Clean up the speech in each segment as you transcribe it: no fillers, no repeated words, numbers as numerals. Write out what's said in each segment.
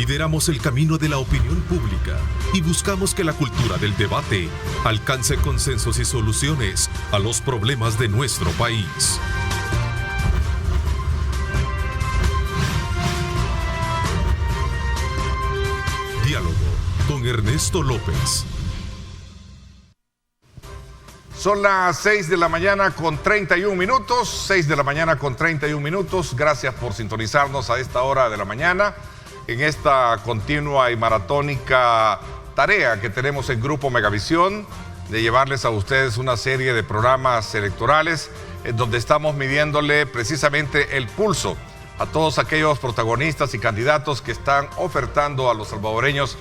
Lideramos el camino de la opinión pública y buscamos que la cultura del debate alcance consensos y soluciones a los problemas de nuestro país. Diálogo con Ernesto López. Son las 6 de la mañana con 31 minutos, 6 de la mañana con 31 minutos. Gracias por sintonizarnos a esta hora de la mañana en esta continua y maratónica tarea que tenemos en Grupo Megavisión de llevarles a ustedes una serie de programas electorales donde estamos midiéndole precisamente el pulso a todos aquellos protagonistas y candidatos que están ofertando a los salvadoreños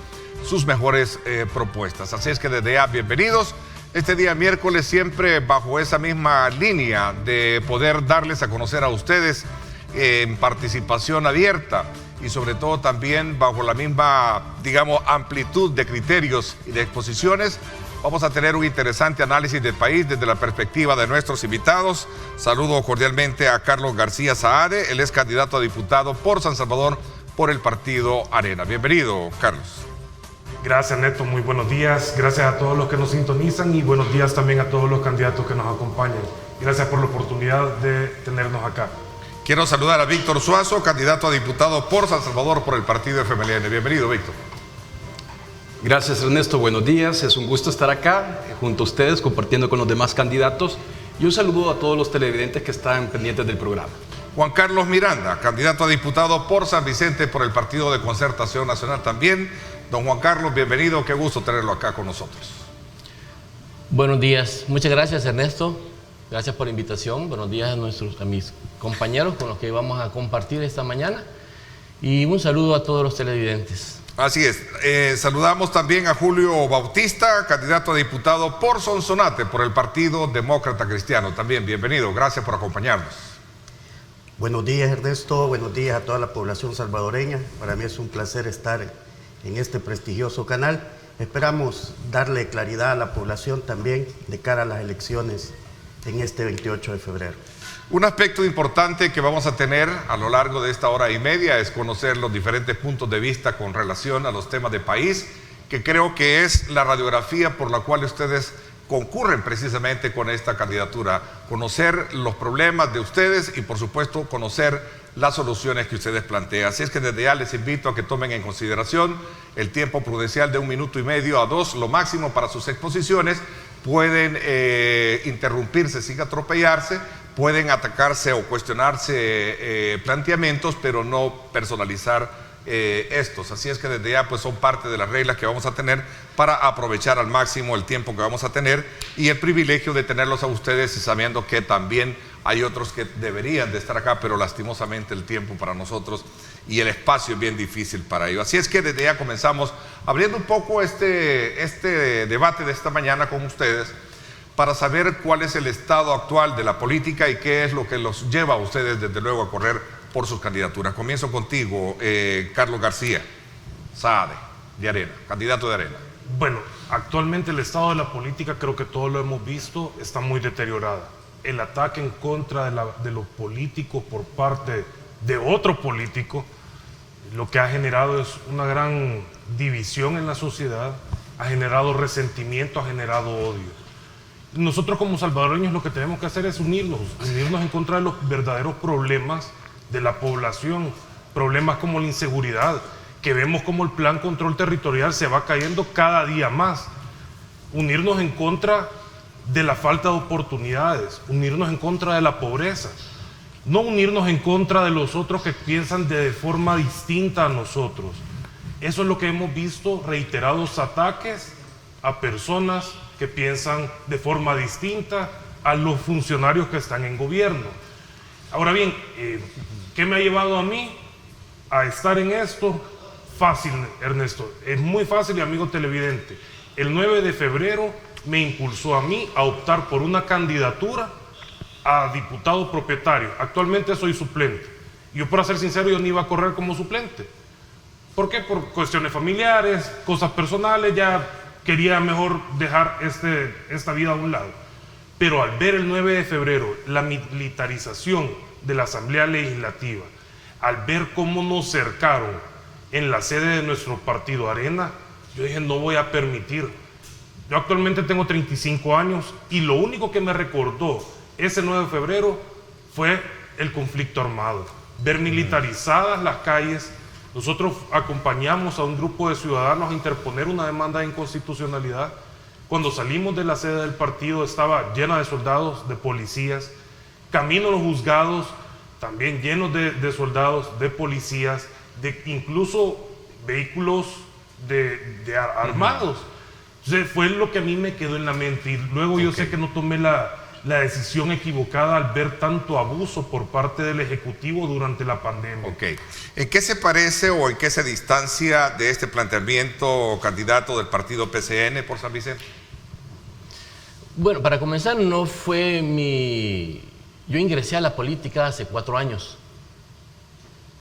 sus mejores propuestas. Así es que desde ya, bienvenidos. Este día miércoles siempre bajo esa misma línea de poder darles a conocer a ustedes en participación abierta y sobre todo también bajo la misma, digamos, amplitud de criterios y de exposiciones. Vamos a tener un interesante análisis del país desde la perspectiva de nuestros invitados. Saludo cordialmente a Carlos García Saade, él es candidato a diputado por San Salvador por el partido Arena. Bienvenido, Carlos. Gracias, Neto, muy buenos días. Gracias a todos los que nos sintonizan y buenos días también a todos los candidatos que nos acompañan. Gracias por la oportunidad de tenernos acá. Quiero saludar a Víctor Suazo, candidato a diputado por San Salvador por el partido FMLN. Bienvenido, Víctor. Gracias, Ernesto, buenos días. Es un gusto estar acá junto a ustedes compartiendo con los demás candidatos y un saludo a todos los televidentes que están pendientes del programa. Juan Carlos Miranda, candidato a diputado por San Vicente por el Partido de Concertación Nacional también. Don Juan Carlos, bienvenido, qué gusto tenerlo acá con nosotros. Buenos días, muchas gracias, Ernesto, gracias por la invitación. Buenos días a mis compañeros con los que vamos a compartir esta mañana y un saludo a todos los televidentes. Así es, saludamos también a Julio Bautista, candidato a diputado por Sonsonate por el Partido Demócrata Cristiano. También bienvenido, gracias por acompañarnos. Buenos días, Ernesto, buenos días a toda la población salvadoreña. Para mí es un placer estar en este prestigioso canal. Esperamos darle claridad a la población también de cara a las elecciones en este 28 de febrero. Un aspecto importante que vamos a tener a lo largo de esta hora y media es conocer los diferentes puntos de vista con relación a los temas de país, que creo que es la radiografía por la cual ustedes concurren precisamente con esta candidatura. Conocer los problemas de ustedes y por supuesto conocer las soluciones que ustedes plantean. Así es que desde ya les invito a que tomen en consideración el tiempo prudencial de 1 minuto y medio a 2, lo máximo para sus exposiciones. Pueden interrumpirse sin atropellarse, pueden atacarse o cuestionarse planteamientos, pero no personalizar estos. Así es que desde ya pues son parte de las reglas que vamos a tener para aprovechar al máximo el tiempo que vamos a tener y el privilegio de tenerlos a ustedes y sabiendo que también hay otros que deberían de estar acá, pero lastimosamente el tiempo para nosotros y el espacio es bien difícil para ello. Así es que desde ya comenzamos abriendo un poco este debate de esta mañana con ustedes para saber cuál es el estado actual de la política y qué es lo que los lleva a ustedes desde luego a correr por sus candidaturas. Comienzo contigo, Carlos García Saade, de Arena, candidato de Arena. Bueno, actualmente el estado de la política, creo que todos lo hemos visto, está muy deteriorada. El ataque en contra de los políticos por parte de otro político, lo que ha generado es una gran división en la sociedad, ha generado resentimiento, ha generado odio. Nosotros como salvadoreños lo que tenemos que hacer es unirnos en contra de los verdaderos problemas de la población, problemas como la inseguridad, que vemos como el plan control territorial se va cayendo cada día más. Unirnos en contra de la falta de oportunidades, unirnos en contra de la pobreza, no unirnos en contra de los otros que piensan de forma distinta a nosotros. Eso es lo que hemos visto, reiterados ataques a personas que piensan de forma distinta a los funcionarios que están en gobierno. Ahora bien, ¿qué me ha llevado a mí a estar en esto? Fácil, Ernesto, es muy fácil y amigo televidente. El 9 de febrero me impulsó a mí a optar por una candidatura a diputado propietario. Actualmente soy suplente. Yo, para ser sincero, yo no iba a correr como suplente. ¿Por qué? Por cuestiones familiares, cosas personales, ya quería mejor dejar esta vida a un lado. Pero al ver el 9 de febrero la militarización de la Asamblea Legislativa, al ver cómo nos cercaron en la sede de nuestro partido Arena, yo dije, no voy a permitir. Yo actualmente tengo 35 años y lo único que me recordó ese 9 de febrero fue el conflicto armado. Ver militarizadas las calles. Nosotros acompañamos a un grupo de ciudadanos a interponer una demanda de inconstitucionalidad. Cuando salimos de la sede del partido estaba llena de soldados, de policías. Camino a los juzgados también llenos de soldados, de policías, de incluso vehículos armados. Entonces fue lo que a mí me quedó en la mente y luego yo sé que no tomé la decisión equivocada al ver tanto abuso por parte del Ejecutivo durante la pandemia. Ok. ¿En qué se parece o en qué se distancia de este planteamiento candidato del partido PCN por San Vicente? Bueno, para comenzar, no fue mi... Yo ingresé a la política hace 4 años,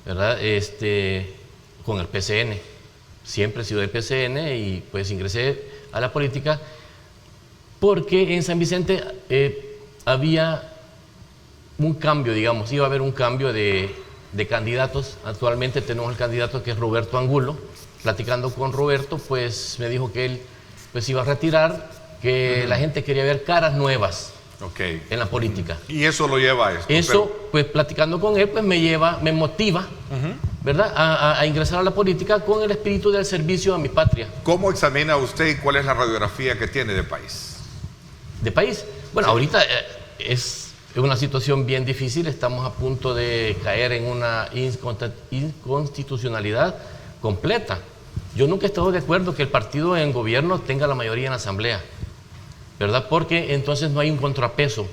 ¿verdad? Con el PCN. Siempre he sido del PCN y pues ingresé a la política porque en San Vicente había un cambio, digamos, iba a haber un cambio de candidatos. Actualmente tenemos el candidato que es Roberto Angulo. Platicando con Roberto, pues me dijo que él pues iba a retirar, que la gente quería ver caras nuevas en la política. ¿Y eso lo lleva a esto? Eso, pues platicando con él, pues me motiva, ¿verdad? A ingresar a la política con el espíritu del servicio a mi patria. ¿Cómo examina usted y cuál es la radiografía que tiene de país? ¿De país? Bueno, ahorita es una situación bien difícil, estamos a punto de caer en una inconstitucionalidad completa. Yo nunca he estado de acuerdo que el partido en gobierno tenga la mayoría en la asamblea, ¿verdad? Porque entonces no hay un contrapeso,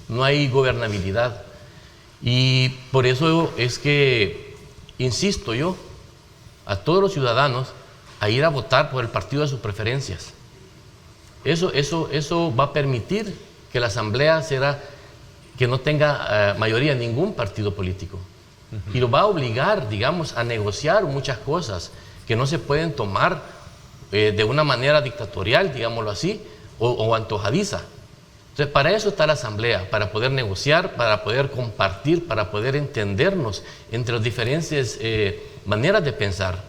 no hay gobernabilidad. Y por eso es que insisto yo a todos los ciudadanos a ir a votar por el partido de sus preferencias. Eso va a permitir que la asamblea que no tenga mayoría en ningún partido político. Y lo va a obligar, digamos, a negociar muchas cosas que no se pueden tomar de una manera dictatorial, digámoslo así, o antojadiza. Entonces, para eso está la asamblea, para poder negociar, para poder compartir, para poder entendernos entre las diferentes maneras de pensar.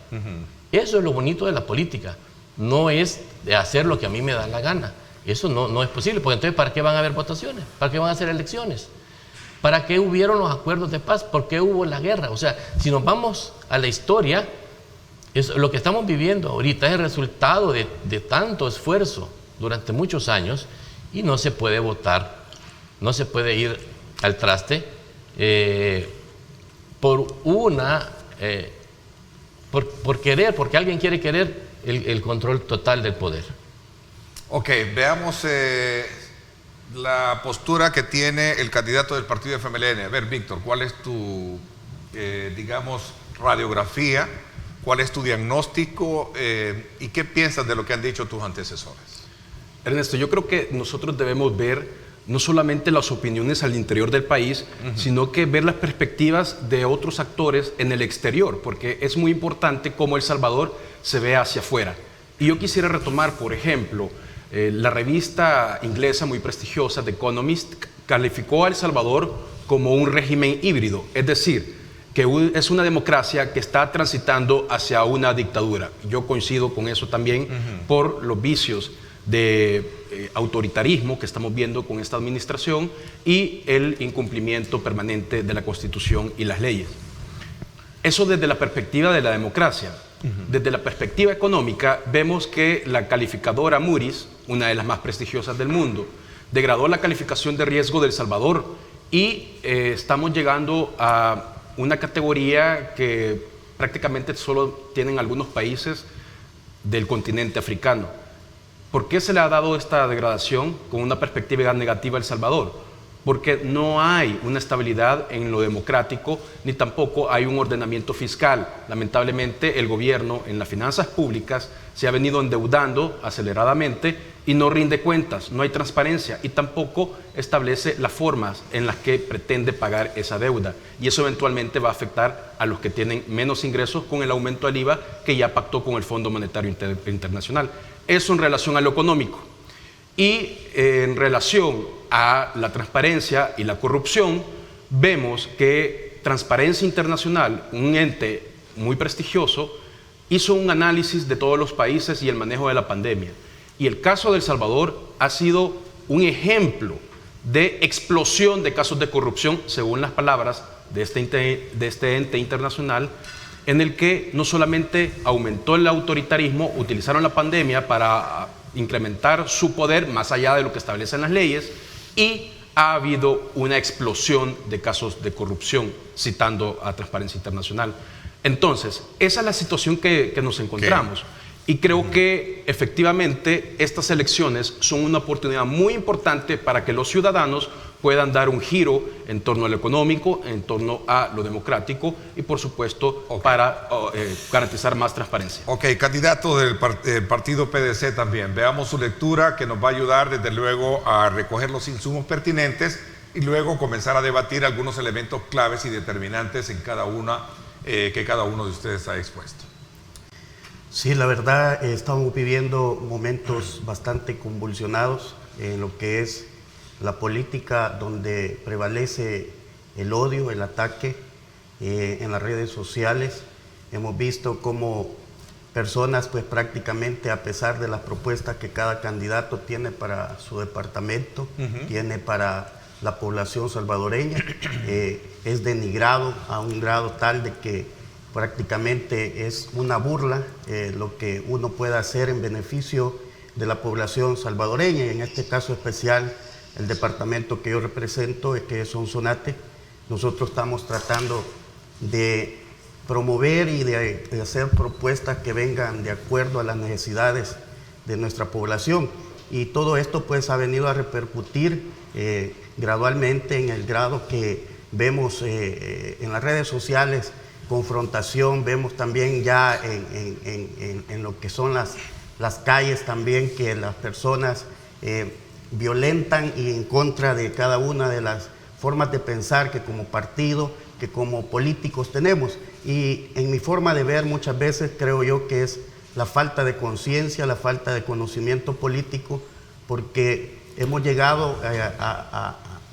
Eso es lo bonito de la política. No es de hacer lo que a mí me da la gana. Eso no es posible, porque entonces ¿para qué van a haber votaciones? ¿Para qué van a hacer elecciones? ¿Para qué hubieron los acuerdos de paz? ¿Por qué hubo la guerra? O sea, si nos vamos a la historia, lo que estamos viviendo ahorita es el resultado de tanto esfuerzo durante muchos años y no se puede votar, no se puede ir al traste por querer, porque alguien quiere querer el control total del poder. Ok, veamos la postura que tiene el candidato del partido FMLN. A ver, Víctor, ¿cuál es tu, digamos, radiografía? ¿Cuál es tu diagnóstico? ¿Y qué piensas de lo que han dicho tus antecesores? Ernesto, yo creo que nosotros debemos ver no solamente las opiniones al interior del país, sino que ver las perspectivas de otros actores en el exterior, porque es muy importante cómo El Salvador se ve hacia afuera. Y yo quisiera retomar, por ejemplo, la revista inglesa muy prestigiosa, The Economist, calificó a El Salvador como un régimen híbrido, es decir, que es una democracia que está transitando hacia una dictadura. Yo coincido con eso también por los vicios de autoritarismo que estamos viendo con esta administración y el incumplimiento permanente de la Constitución y las leyes. Eso desde la perspectiva de la democracia. Desde la perspectiva económica, vemos que la calificadora Moody's, una de las más prestigiosas del mundo, degradó la calificación de riesgo de El Salvador y estamos llegando a una categoría que prácticamente solo tienen algunos países del continente africano. ¿Por qué se le ha dado esta degradación con una perspectiva negativa a El Salvador? Porque no hay una estabilidad en lo democrático, ni tampoco hay un ordenamiento fiscal. Lamentablemente, el gobierno en las finanzas públicas se ha venido endeudando aceleradamente y no rinde cuentas, no hay transparencia y tampoco establece las formas en las que pretende pagar esa deuda. Y eso eventualmente va a afectar a los que tienen menos ingresos con el aumento del IVA que ya pactó con el Fondo Monetario Internacional. Eso en relación a lo económico. Y en relación a la transparencia y la corrupción, vemos que Transparencia Internacional, un ente muy prestigioso, hizo un análisis de todos los países y el manejo de la pandemia. Y el caso de El Salvador ha sido un ejemplo de explosión de casos de corrupción, según las palabras de este ente internacional, en el que no solamente aumentó el autoritarismo, utilizaron la pandemia para incrementar su poder más allá de lo que establecen las leyes, y ha habido una explosión de casos de corrupción, citando a Transparencia Internacional. Entonces, esa es la situación que nos encontramos. Y creo que efectivamente estas elecciones son una oportunidad muy importante para que los ciudadanos puedan dar un giro en torno a lo económico, en torno a lo democrático y, por supuesto, para garantizar más transparencia. Ok, candidato del partido PDC también. Veamos su lectura, que nos va a ayudar desde luego a recoger los insumos pertinentes y luego comenzar a debatir algunos elementos claves y determinantes en cada una que cada uno de ustedes ha expuesto. Sí, la verdad, estamos viviendo momentos bastante convulsionados en lo que es la política, donde prevalece el odio, el ataque en las redes sociales. Hemos visto cómo personas, pues prácticamente, a pesar de las propuestas que cada candidato tiene para su departamento, tiene para la población salvadoreña, es denigrado a un grado tal de que prácticamente es una burla lo que uno pueda hacer en beneficio de la población salvadoreña, y en este caso especial el departamento que yo represento, que es Sonsonate. Nosotros estamos tratando de promover y de hacer propuestas que vengan de acuerdo a las necesidades de nuestra población, y todo esto pues ha venido a repercutir gradualmente en el grado que vemos en las redes sociales confrontación, vemos también ya en lo que son las calles también, que las personas violentan y en contra de cada una de las formas de pensar que como partido, que como políticos tenemos. Y en mi forma de ver, muchas veces creo yo que es la falta de conciencia, la falta de conocimiento político, porque hemos llegado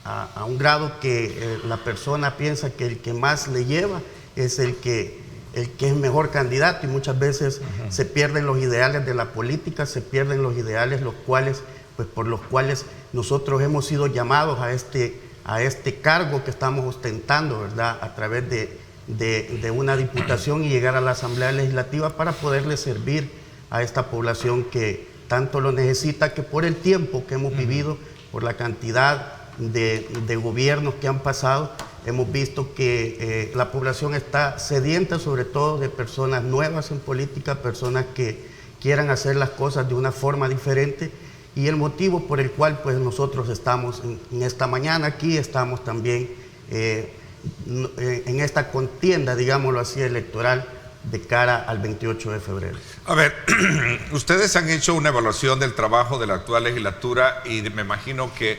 a un grado que la persona piensa que el que más le lleva es el que es mejor candidato, y muchas veces se pierden los ideales de la política, se pierden los ideales por los cuales nosotros hemos sido llamados a este cargo que estamos ostentando, ¿verdad?, a través de una diputación y llegar a la Asamblea Legislativa para poderle servir a esta población que tanto lo necesita, que por el tiempo que hemos vivido, por la cantidad de gobiernos que han pasado, hemos visto que la población está sedienta, sobre todo de personas nuevas en política, personas que quieran hacer las cosas de una forma diferente, y el motivo por el cual pues nosotros estamos en esta mañana aquí, estamos también en esta contienda, digámoslo así, electoral de cara al 28 de febrero. A ver, ustedes han hecho una evaluación del trabajo de la actual legislatura y me imagino que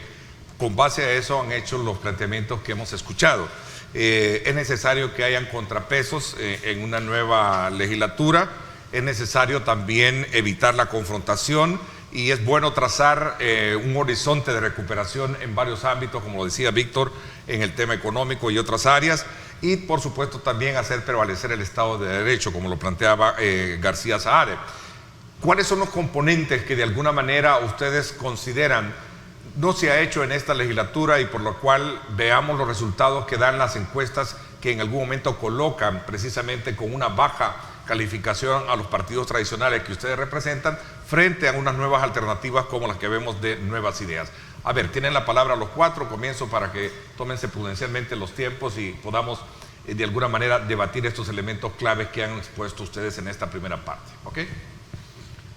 con base a eso han hecho los planteamientos que hemos escuchado. Es necesario que hayan contrapesos en una nueva legislatura, es necesario también evitar la confrontación, y es bueno trazar un horizonte de recuperación en varios ámbitos, como lo decía Víctor, en el tema económico y otras áreas, y por supuesto también hacer prevalecer el Estado de Derecho, como lo planteaba García Saade. ¿Cuáles son los componentes que de alguna manera ustedes consideran no se ha hecho en esta legislatura y por lo cual veamos los resultados que dan las encuestas, que en algún momento colocan precisamente con una baja calificación a los partidos tradicionales que ustedes representan frente a unas nuevas alternativas como las que vemos de Nuevas Ideas? A ver, tienen la palabra los cuatro, comienzo para que tómense prudencialmente los tiempos y podamos de alguna manera debatir estos elementos claves que han expuesto ustedes en esta primera parte, ¿ok?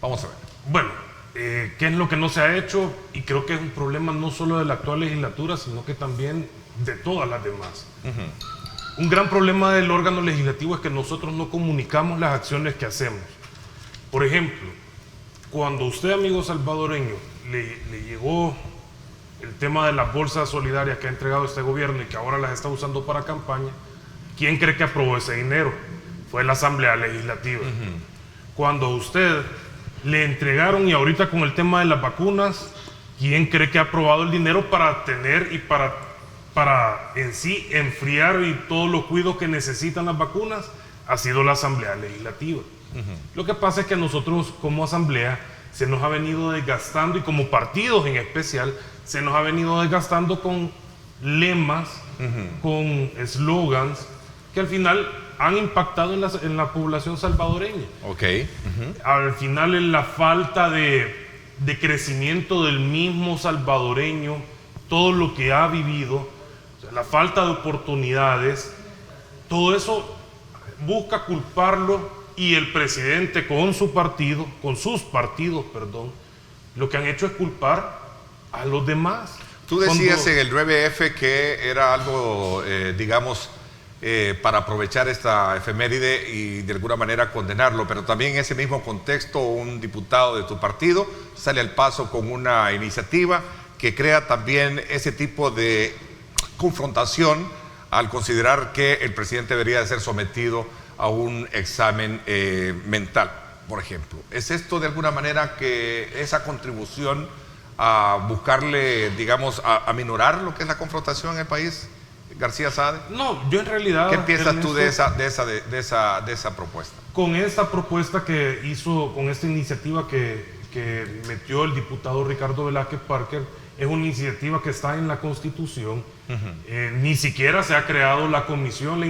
Vamos a ver. Bueno, ¿qué es lo que no se ha hecho? Y creo que es un problema no solo de la actual legislatura, sino que también de todas las demás. Un gran problema del órgano legislativo es que nosotros no comunicamos las acciones que hacemos. Por ejemplo, cuando usted, amigo salvadoreño, le llegó el tema de las bolsas solidarias que ha entregado este gobierno y que ahora las está usando para campaña, ¿quién cree que aprobó ese dinero? Fue la Asamblea Legislativa. Cuando a usted le entregaron, y ahorita con el tema de las vacunas, ¿quién cree que ha aprobado el dinero para tener y para en sí enfriar y todos los cuidados que necesitan las vacunas? Ha sido la Asamblea Legislativa. Lo que pasa es que nosotros como asamblea se nos ha venido desgastando, y como partidos en especial, se nos ha venido desgastando con lemas, con eslogans que al final han impactado en la población salvadoreña. Ok. Al final en la falta de crecimiento del mismo salvadoreño, todo lo que ha vivido, o sea, la falta de oportunidades, todo eso busca culparlo, y el presidente con su partido, con sus partidos, perdón, lo que han hecho es culpar a los demás. Tú decías en el 9F que era algo, digamos, para aprovechar esta efeméride y de alguna manera condenarlo, pero también en ese mismo contexto un diputado de tu partido sale al paso con una iniciativa que crea también ese tipo de confrontación al considerar que el presidente debería de ser sometido a un examen mental, por ejemplo. ¿Es esto de alguna manera que esa contribución a buscarle, digamos, a minorar lo que es la confrontación en el país, García Saade? No, yo en realidad... ¿Qué piensas tú de Ernesto, esa propuesta? con esta propuesta que hizo, con esta iniciativa que metió el diputado Ricardo Velázquez Parker, es una iniciativa que está en la Constitución. Ni siquiera se ha creado la comisión,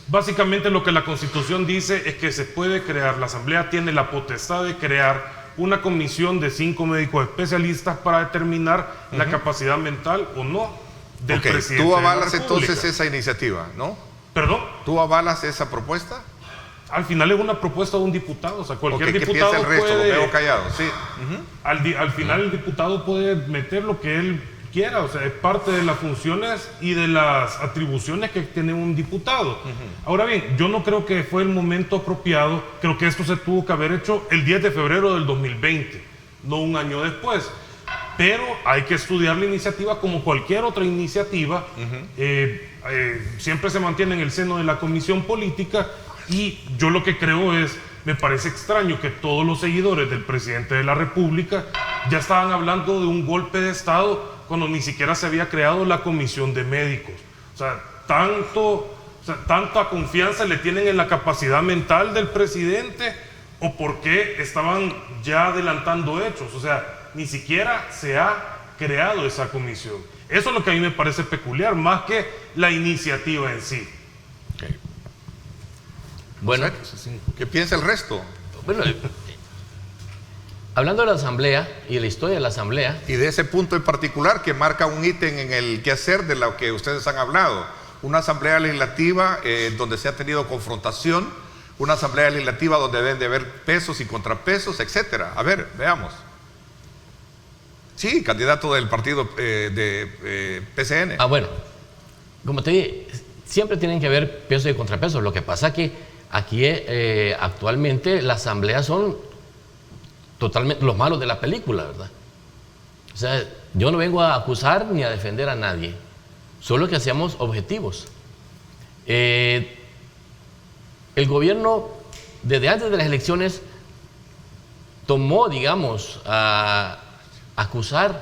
básicamente lo que la Constitución dice es que se puede crear, la Asamblea tiene la potestad de crear una comisión de 5 médicos especialistas para determinar la capacidad mental o no del presidente. Tú avalas de la República. entonces esa iniciativa, ¿no? ¿Perdón? ¿Tú avalas esa propuesta? Al final es una propuesta de un diputado, o sea, cualquier ¿Qué diputado piensa el resto? puede... Lo veo callado, sí. Al final el diputado puede meter lo que él quiera, o sea, es parte de las funciones y de las atribuciones que tiene un diputado. Ahora bien, yo no creo que fue el momento apropiado, creo que esto se tuvo que haber hecho el 10 de febrero del 2020, no un año después. Pero hay que estudiar la iniciativa como cualquier otra iniciativa. Siempre se mantiene en el seno de la comisión política, y yo lo que creo es, me parece extraño que todos los seguidores del presidente de la República ya estaban hablando de un golpe de Estado cuando ni siquiera se había creado la comisión de médicos. O sea, tanta confianza le tienen en la capacidad mental del presidente, o por qué estaban ya adelantando hechos. O sea, ni siquiera se ha creado esa comisión. Eso es lo que a mí me parece peculiar, más que la iniciativa en sí. Bueno, ¿Qué piensa el resto? bueno, hablando de la Asamblea y de la historia de la Asamblea, Y de ese punto en particular que marca un ítem en el quehacer de lo que ustedes han hablado. Una asamblea legislativa donde se ha tenido confrontación, una asamblea legislativa donde deben de haber pesos y contrapesos, etcétera. A ver, veamos. Sí, candidato del partido de PCN. bueno, como te dije, siempre tienen que haber pesos y contrapesos. Lo que pasa es que aquí actualmente las asambleas son totalmente los malos de la película, ¿verdad? O sea, yo no vengo a acusar ni a defender a nadie, solo que hacemos objetivos. El gobierno, desde antes de las elecciones, tomó, digamos, a acusar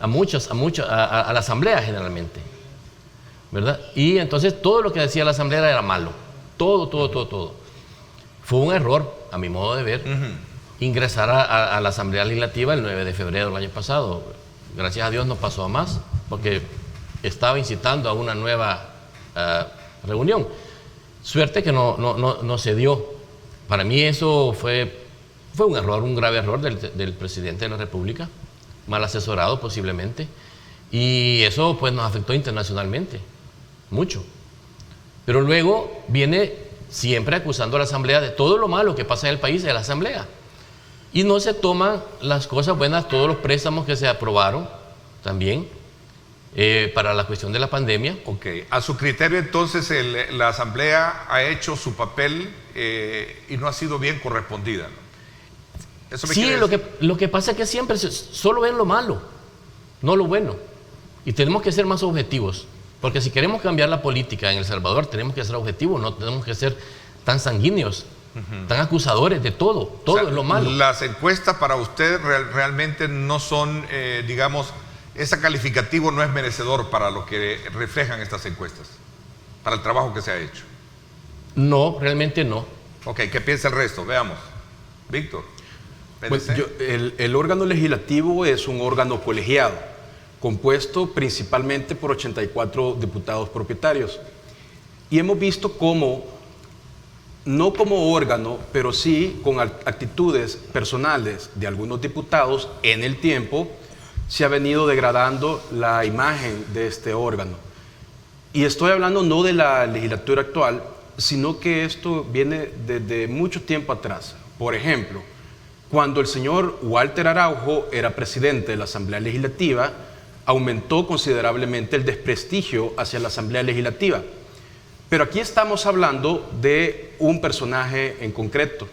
a la asamblea generalmente, ¿verdad? Y entonces todo lo que decía la asamblea era malo, todo. Fue un error, a mi modo de ver, ingresar a la asamblea legislativa el 9 de febrero del año pasado. Gracias a Dios no pasó a más, porque estaba incitando a una nueva reunión. Suerte que no se dio. Para mí eso fue un error, un grave error del presidente de la República, mal asesorado posiblemente, y eso pues nos afectó internacionalmente, mucho. Pero luego viene siempre acusando a la Asamblea de todo lo malo que pasa en el país de la Asamblea. Y no se toman las cosas buenas, todos los préstamos que se aprobaron también para la cuestión de la pandemia. Ok, a su criterio entonces la Asamblea ha hecho su papel y no ha sido bien correspondida, ¿no? ¿Eso me Sí, quiere decir? lo que pasa es que siempre solo ven lo malo, no lo bueno. Y tenemos que ser más objetivos, porque si queremos cambiar la política en El Salvador, tenemos que ser objetivos, no tenemos que ser tan sanguíneos, tan acusadores de todo, O sea, es lo malo. Las encuestas para usted realmente no son, digamos, ese calificativo no es merecedor para lo que reflejan estas encuestas, para el trabajo que se ha hecho. No, realmente no. Ok, ¿qué piensa el resto? Veamos. Víctor. Pues el órgano legislativo es un órgano colegiado, compuesto principalmente por 84 diputados propietarios. Y hemos visto cómo, no como órgano, pero sí con actitudes personales de algunos diputados en el tiempo, se ha venido degradando la imagen de este órgano. Y estoy hablando no de la legislatura actual, sino que esto viene desde mucho tiempo atrás. Por ejemplo, cuando el señor Walter Araujo era presidente de la Asamblea Legislativa, aumentó considerablemente el desprestigio hacia la Asamblea Legislativa. Pero aquí estamos hablando de un personaje en concreto.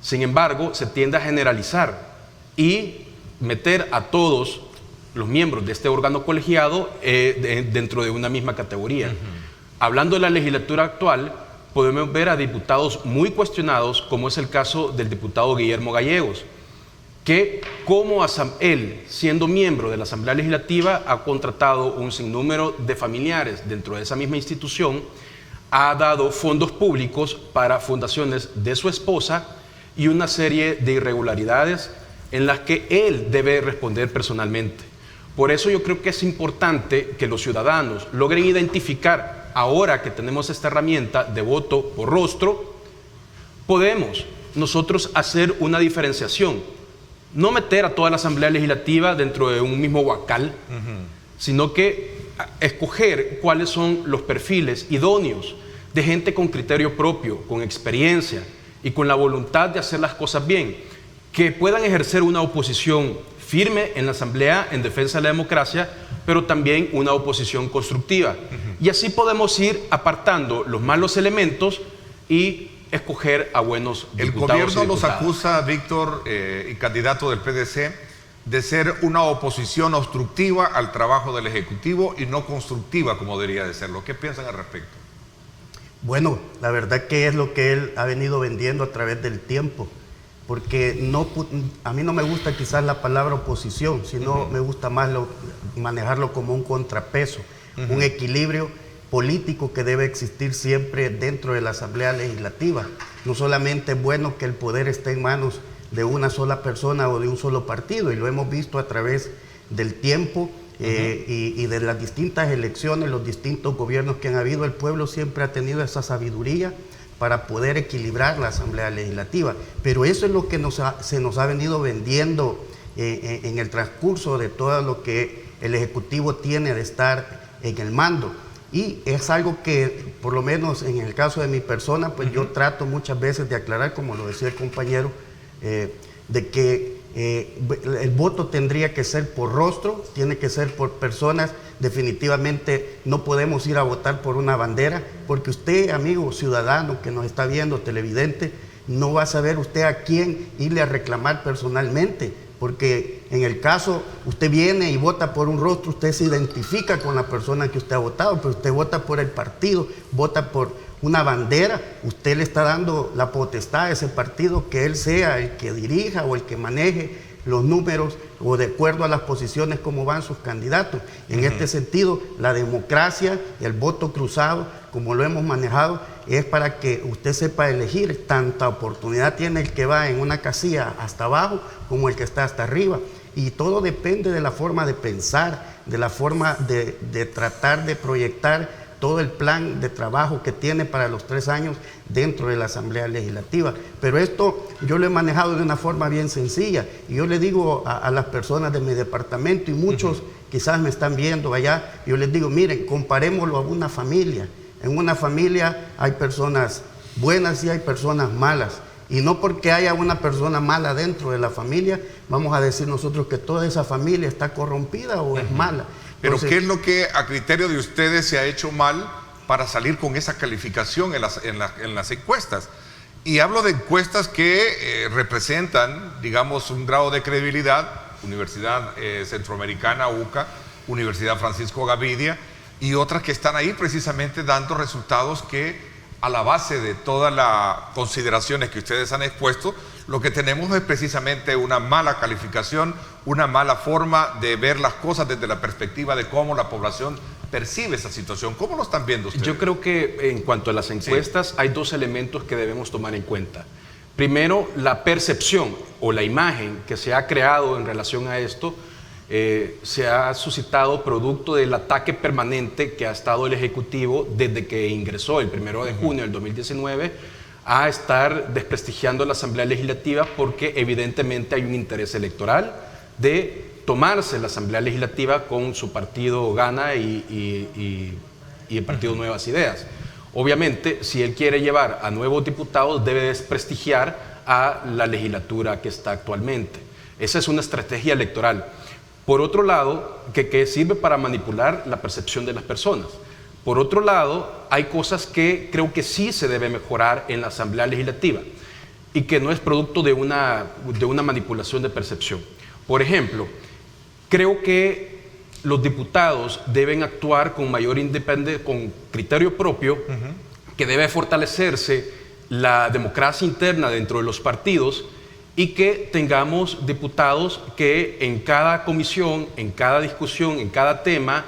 Sin embargo, se tiende a generalizar y meter a todos los miembros de este órgano colegiado dentro de una misma categoría. Hablando de la legislatura actual, podemos ver a diputados muy cuestionados, como es el caso del diputado Guillermo Gallegos, que como él, siendo miembro de la Asamblea Legislativa, ha contratado un sinnúmero de familiares dentro de esa misma institución, ha dado fondos públicos para fundaciones de su esposa y una serie de irregularidades en las que él debe responder personalmente. Por eso yo creo que es importante que los ciudadanos logren identificar, ahora que tenemos esta herramienta de voto por rostro, podemos nosotros hacer una diferenciación. No meter a toda la Asamblea Legislativa dentro de un mismo huacal, sino que escoger cuáles son los perfiles idóneos de gente con criterio propio, con experiencia y con la voluntad de hacer las cosas bien, que puedan ejercer una oposición firme en la Asamblea en defensa de la democracia, pero también una oposición constructiva. Y así podemos ir apartando los malos elementos y escoger a buenos diputados. El gobierno y los diputadas. acusa, Víctor, y candidato del PDC, de ser una oposición obstructiva al trabajo del Ejecutivo y no constructiva como debería de serlo. ¿Qué piensan al respecto? Bueno, la verdad que es lo que él ha venido vendiendo a través del tiempo, porque a mí no me gusta quizás la palabra oposición, sino me gusta más manejarlo como un contrapeso, un equilibrio político que debe existir siempre dentro de la Asamblea Legislativa. No solamente es bueno que el poder esté en manos de una sola persona o de un solo partido, y lo hemos visto a través del tiempo y de las distintas elecciones, los distintos gobiernos que han habido. El pueblo siempre ha tenido esa sabiduría para poder equilibrar la Asamblea Legislativa, pero eso es lo que se nos ha venido vendiendo en el transcurso de todo lo que el Ejecutivo tiene de estar en el mando. Y es algo que, por lo menos en el caso de mi persona, pues yo trato muchas veces de aclarar, como lo decía el compañero, de que el voto tendría que ser por rostro, tiene que ser por personas. Definitivamente no podemos ir a votar por una bandera, porque usted, amigo ciudadano que nos está viendo, televidente, no va a saber usted a quién irle a reclamar personalmente, porque en el caso usted viene y vota por un rostro, usted se identifica con la persona que usted ha votado, pero usted vota por el partido, vota por una bandera, usted le está dando la potestad a ese partido que él sea el que dirija o el que maneje los números o de acuerdo a las posiciones como van sus candidatos. En este sentido, la democracia y el voto cruzado, como lo hemos manejado, es para que usted sepa elegir. Tanta oportunidad tiene el que va en una casilla hasta abajo como el que está hasta arriba. Y todo depende de la forma de pensar, de la forma de tratar de proyectar todo el plan de trabajo que tiene para los 3 años dentro de la Asamblea Legislativa. Pero esto yo lo he manejado de una forma bien sencilla, y yo le digo a las personas de mi departamento, y muchos quizás me están viendo allá, yo les digo, miren, comparémoslo a una familia. En una familia hay personas buenas y hay personas malas, y no porque haya una persona mala dentro de la familia, vamos a decir nosotros que toda esa familia está corrompida o es mala. Pero Entonces, ¿qué es lo que a criterio de ustedes se ha hecho mal para salir con esa calificación en las encuestas? Y hablo de encuestas que representan, digamos, un grado de credibilidad, Universidad Centroamericana, UCA, Universidad Francisco Gavidia, y otras que están ahí precisamente dando resultados que a la base de todas las consideraciones que ustedes han expuesto, lo que tenemos es precisamente una mala calificación, una mala forma de ver las cosas desde la perspectiva de cómo la población percibe esa situación. ¿Cómo lo están viendo ustedes? Yo creo que en cuanto a las encuestas, hay dos elementos que debemos tomar en cuenta. Primero, la percepción o la imagen que se ha creado en relación a esto se ha suscitado producto del ataque permanente que ha estado el Ejecutivo desde que ingresó el 1 de junio del 2019 a estar desprestigiando la Asamblea Legislativa, porque evidentemente hay un interés electoral de tomarse la Asamblea Legislativa con su partido Gana y el partido Nuevas Ideas. Obviamente, si él quiere llevar a nuevos diputados, debe desprestigiar a la legislatura que está actualmente. Esa es una estrategia electoral. Por otro lado, que sirve para manipular la percepción de las personas. Por otro lado, hay cosas que creo que sí se debe mejorar en la Asamblea Legislativa y que no es producto de una manipulación de percepción. Por ejemplo, creo que los diputados deben actuar con mayor independencia, con criterio propio, que debe fortalecerse la democracia interna dentro de los partidos, y que tengamos diputados que en cada comisión, en cada discusión, en cada tema,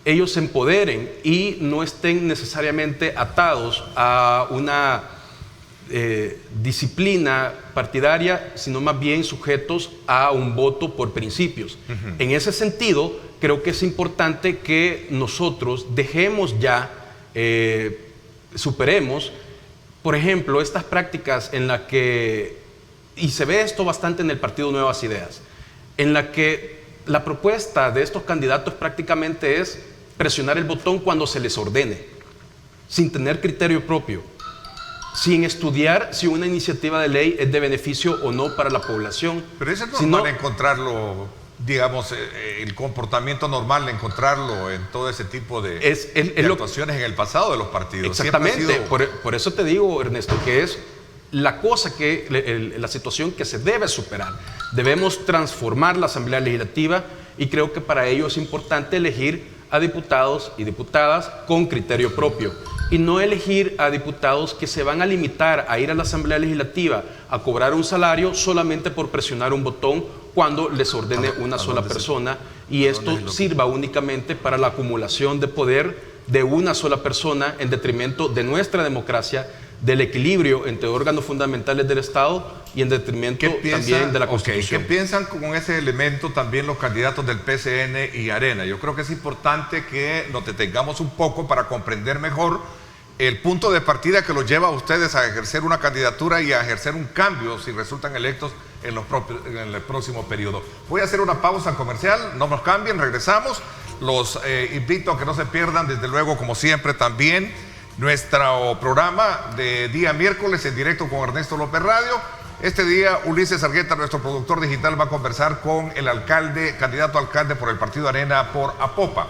ellos se empoderen y no estén necesariamente atados a una disciplina partidaria, sino más bien sujetos a un voto por principios. En ese sentido, creo que es importante que nosotros dejemos ya, superemos, por ejemplo, estas prácticas en las que, y se ve esto bastante en el partido Nuevas Ideas, en la que la propuesta de estos candidatos prácticamente es presionar el botón cuando se les ordene, sin tener criterio propio, sin estudiar si una iniciativa de ley es de beneficio o no para la población. Pero eso es normal encontrarlo, digamos, el comportamiento normal, encontrarlo en todo ese tipo de actuaciones en el pasado de los partidos. Exactamente, por eso te digo, Ernesto, que es la situación que se debe superar. Debemos transformar la Asamblea Legislativa y creo que para ello es importante elegir a diputados y diputadas con criterio propio y no elegir a diputados que se van a limitar a ir a la Asamblea Legislativa a cobrar un salario solamente por presionar un botón cuando les ordene una sola persona, y esto sirva únicamente para la acumulación de poder de una sola persona en detrimento de nuestra democracia, del equilibrio entre órganos fundamentales del Estado y en detrimento también de la Constitución. ¿Qué piensan con ese elemento también los candidatos del PCN y Arena? Yo creo que es importante que nos detengamos un poco para comprender mejor el punto de partida que los lleva a ustedes a ejercer una candidatura y a ejercer un cambio si resultan electos en el próximo periodo. Voy a hacer una pausa comercial, no nos cambien, regresamos. Los invito a que no se pierdan, desde luego, como siempre, también nuestro programa de día miércoles en directo con Ernesto López Radio. Este día Ulises Argueta, nuestro productor digital, va a conversar con el alcalde, candidato a alcalde por el partido Arena por Apopa.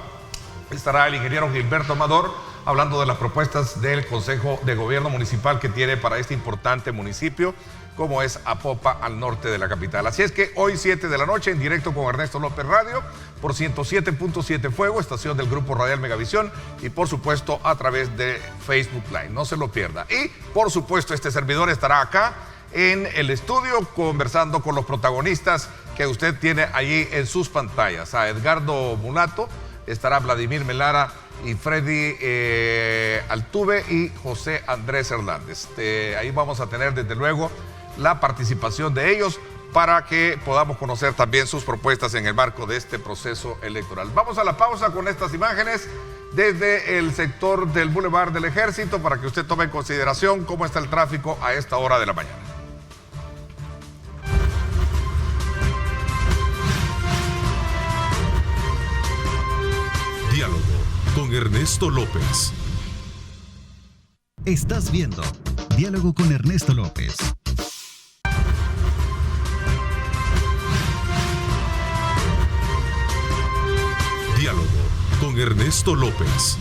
Estará el ingeniero Gilberto Amador hablando de las propuestas del Consejo de Gobierno Municipal que tiene para este importante municipio como es Apopa, al norte de la capital. Así es que hoy 7 de la noche en directo con Ernesto López Radio por 107.7 Fuego, estación del Grupo Radial Megavisión, y por supuesto a través de Facebook Live. No se lo pierda. Y por supuesto este servidor estará acá en el estudio conversando con los protagonistas que usted tiene allí en sus pantallas. A Edgardo Mulato, estará Vladimir Melara y Freddy Altuve y José Andrés Hernández. Ahí vamos a tener desde luego la participación de ellos para que podamos conocer también sus propuestas en el marco de este proceso electoral. Vamos a la pausa con estas imágenes desde el sector del Boulevard del Ejército para que usted tome en consideración cómo está el tráfico a esta hora de la mañana. Diálogo con Ernesto López. Estás viendo Diálogo con Ernesto López. Diálogo con Ernesto López.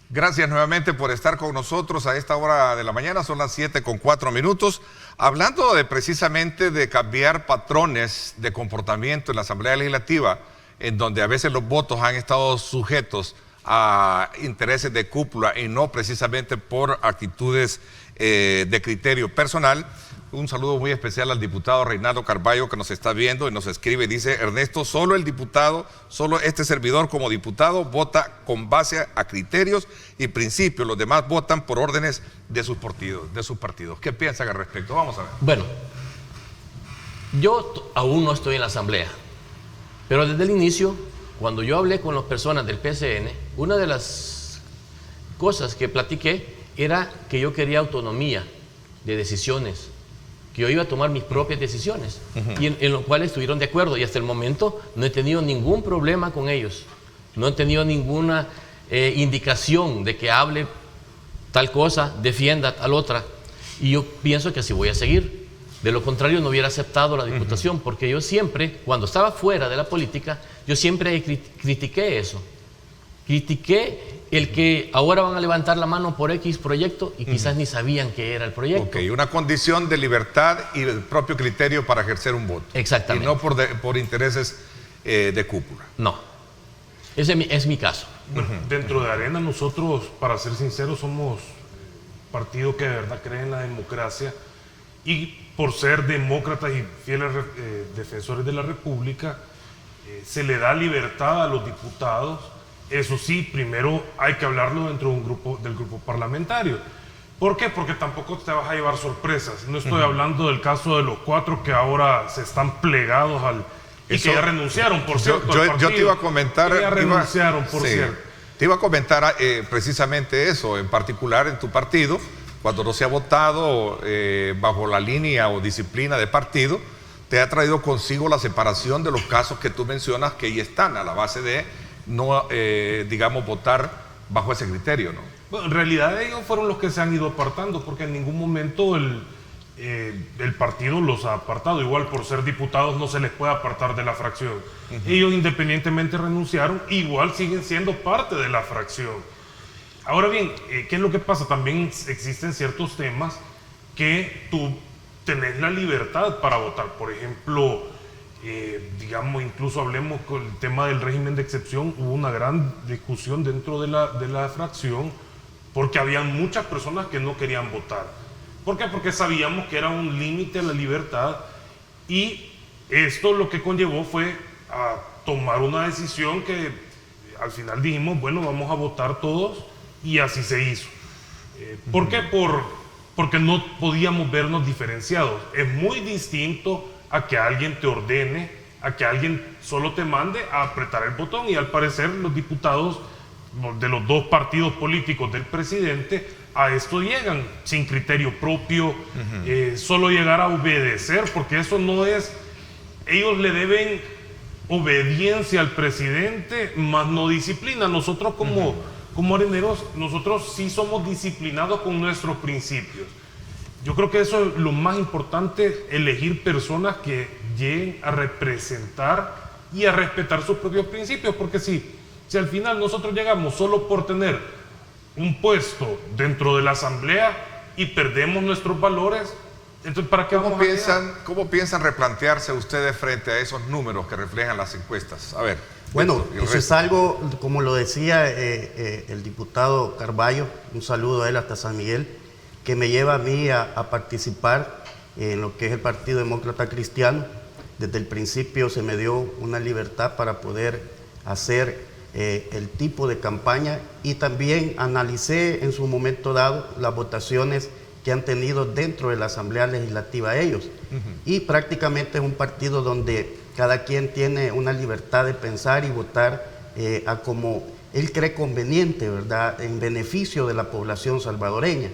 Gracias nuevamente por estar con nosotros a esta hora de la mañana, son las 7:04, hablando precisamente de cambiar patrones de comportamiento en la Asamblea Legislativa, en donde a veces los votos han estado sujetos a intereses de cúpula y no precisamente por actitudes de criterio personal. Un saludo muy especial al diputado Reinaldo Carballo, que nos está viendo y nos escribe, dice: Ernesto, solo este servidor como diputado vota con base a criterios y principios, los demás votan por órdenes de sus partidos. ¿Qué piensan al respecto? Vamos a ver. Bueno, yo aún no estoy en la asamblea, pero desde el inicio, cuando yo hablé con las personas del PCN, una de las cosas que platiqué era que yo quería autonomía de decisiones, que yo iba a tomar mis propias decisiones, y en lo cual estuvieron de acuerdo, y hasta el momento no he tenido ningún problema con ellos, no he tenido ninguna indicación de que hable tal cosa, defienda tal otra, y yo pienso que así voy a seguir. De lo contrario no hubiera aceptado la diputación, porque yo siempre, cuando estaba fuera de la política, yo siempre critiqué eso, critiqué el que ahora van a levantar la mano por X proyecto y quizás ni sabían que era el proyecto. Ok, una condición de libertad y el propio criterio para ejercer un voto. Exactamente. Y no por intereses de cúpula. No, ese es mi caso. Bueno, dentro de Arena nosotros, para ser sinceros, somos partido que de verdad cree en la democracia, y por ser demócratas y fieles defensores de la República, se le da libertad a los diputados. Eso sí, primero hay que hablarlo dentro de del grupo parlamentario. ¿Por qué? Porque tampoco te vas a llevar sorpresas. No estoy hablando del caso de los 4 que ahora se están plegados y que ya renunciaron, por cierto. Yo te iba a comentar. Que ya renunciaron, por cierto. Te iba a comentar precisamente eso, en particular en tu partido, cuando no se ha votado bajo la línea o disciplina de partido, te ha traído consigo la separación de los casos que tú mencionas, que ahí están a la base de no, digamos, votar bajo ese criterio, ¿no? Bueno, en realidad ellos fueron los que se han ido apartando, porque en ningún momento el partido los ha apartado. Igual, por ser diputados no se les puede apartar de la fracción. Ellos independientemente renunciaron, igual siguen siendo parte de la fracción. Ahora bien, ¿qué es lo que pasa? También existen ciertos temas que tú tenés la libertad para votar. Por ejemplo, digamos, incluso hablemos con el tema del régimen de excepción. Hubo una gran discusión dentro de la fracción, porque había muchas personas que no querían votar. ¿Por qué? Porque sabíamos que era un límite a la libertad, y esto lo que conllevó fue a tomar una decisión que al final dijimos, bueno, vamos a votar todos, y así se hizo. ¿Por qué? Porque no podíamos vernos diferenciados. Es muy distinto a que alguien te ordene, a que alguien solo te mande a apretar el botón, y al parecer los diputados de los 2 partidos políticos del presidente a esto llegan sin criterio propio, solo llegar a obedecer, porque eso no es, ellos le deben obediencia al presidente, más no disciplina. Nosotros como areneros, nosotros sí somos disciplinados con nuestros principios. Yo creo que eso es lo más importante, elegir personas que lleguen a representar y a respetar sus propios principios, porque si al final nosotros llegamos solo por tener un puesto dentro de la asamblea y perdemos nuestros valores, entonces ¿para qué vamos a llegar? ¿Cómo piensan replantearse ustedes frente a esos números que reflejan las encuestas? A ver. Bueno, eso es algo, como lo decía el diputado Carballo, un saludo a él hasta San Miguel, que me lleva a mí a participar en lo que es el Partido Demócrata Cristiano. Desde el principio se me dio una libertad para poder hacer el tipo de campaña, y también analicé en su momento dado las votaciones que han tenido dentro de la Asamblea Legislativa ellos. Y prácticamente es un partido donde cada quien tiene una libertad de pensar y votar a como él cree conveniente, ¿verdad?, en beneficio de la población salvadoreña.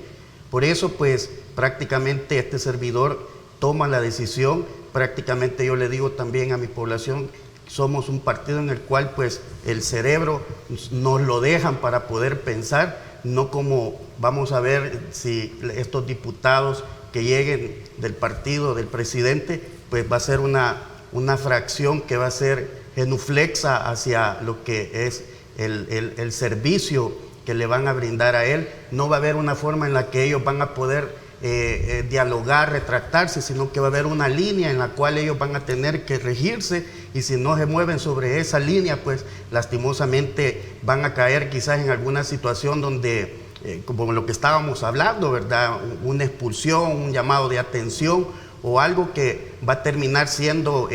Por eso, pues, prácticamente este servidor toma la decisión. Prácticamente yo le digo también a mi población, somos un partido en el cual, pues, el cerebro nos lo dejan para poder pensar, no como vamos a ver si estos diputados que lleguen del partido del presidente, pues va a ser una fracción que va a ser genuflexa hacia lo que es el servicio que le van a brindar a él. No va a haber una forma en la que ellos van a poder dialogar, retractarse, sino que va a haber una línea en la cual ellos van a tener que regirse, y si no se mueven sobre esa línea, pues lastimosamente van a caer quizás en alguna situación donde, como lo que estábamos hablando, ¿verdad? Una expulsión, un llamado de atención o algo que va a terminar siendo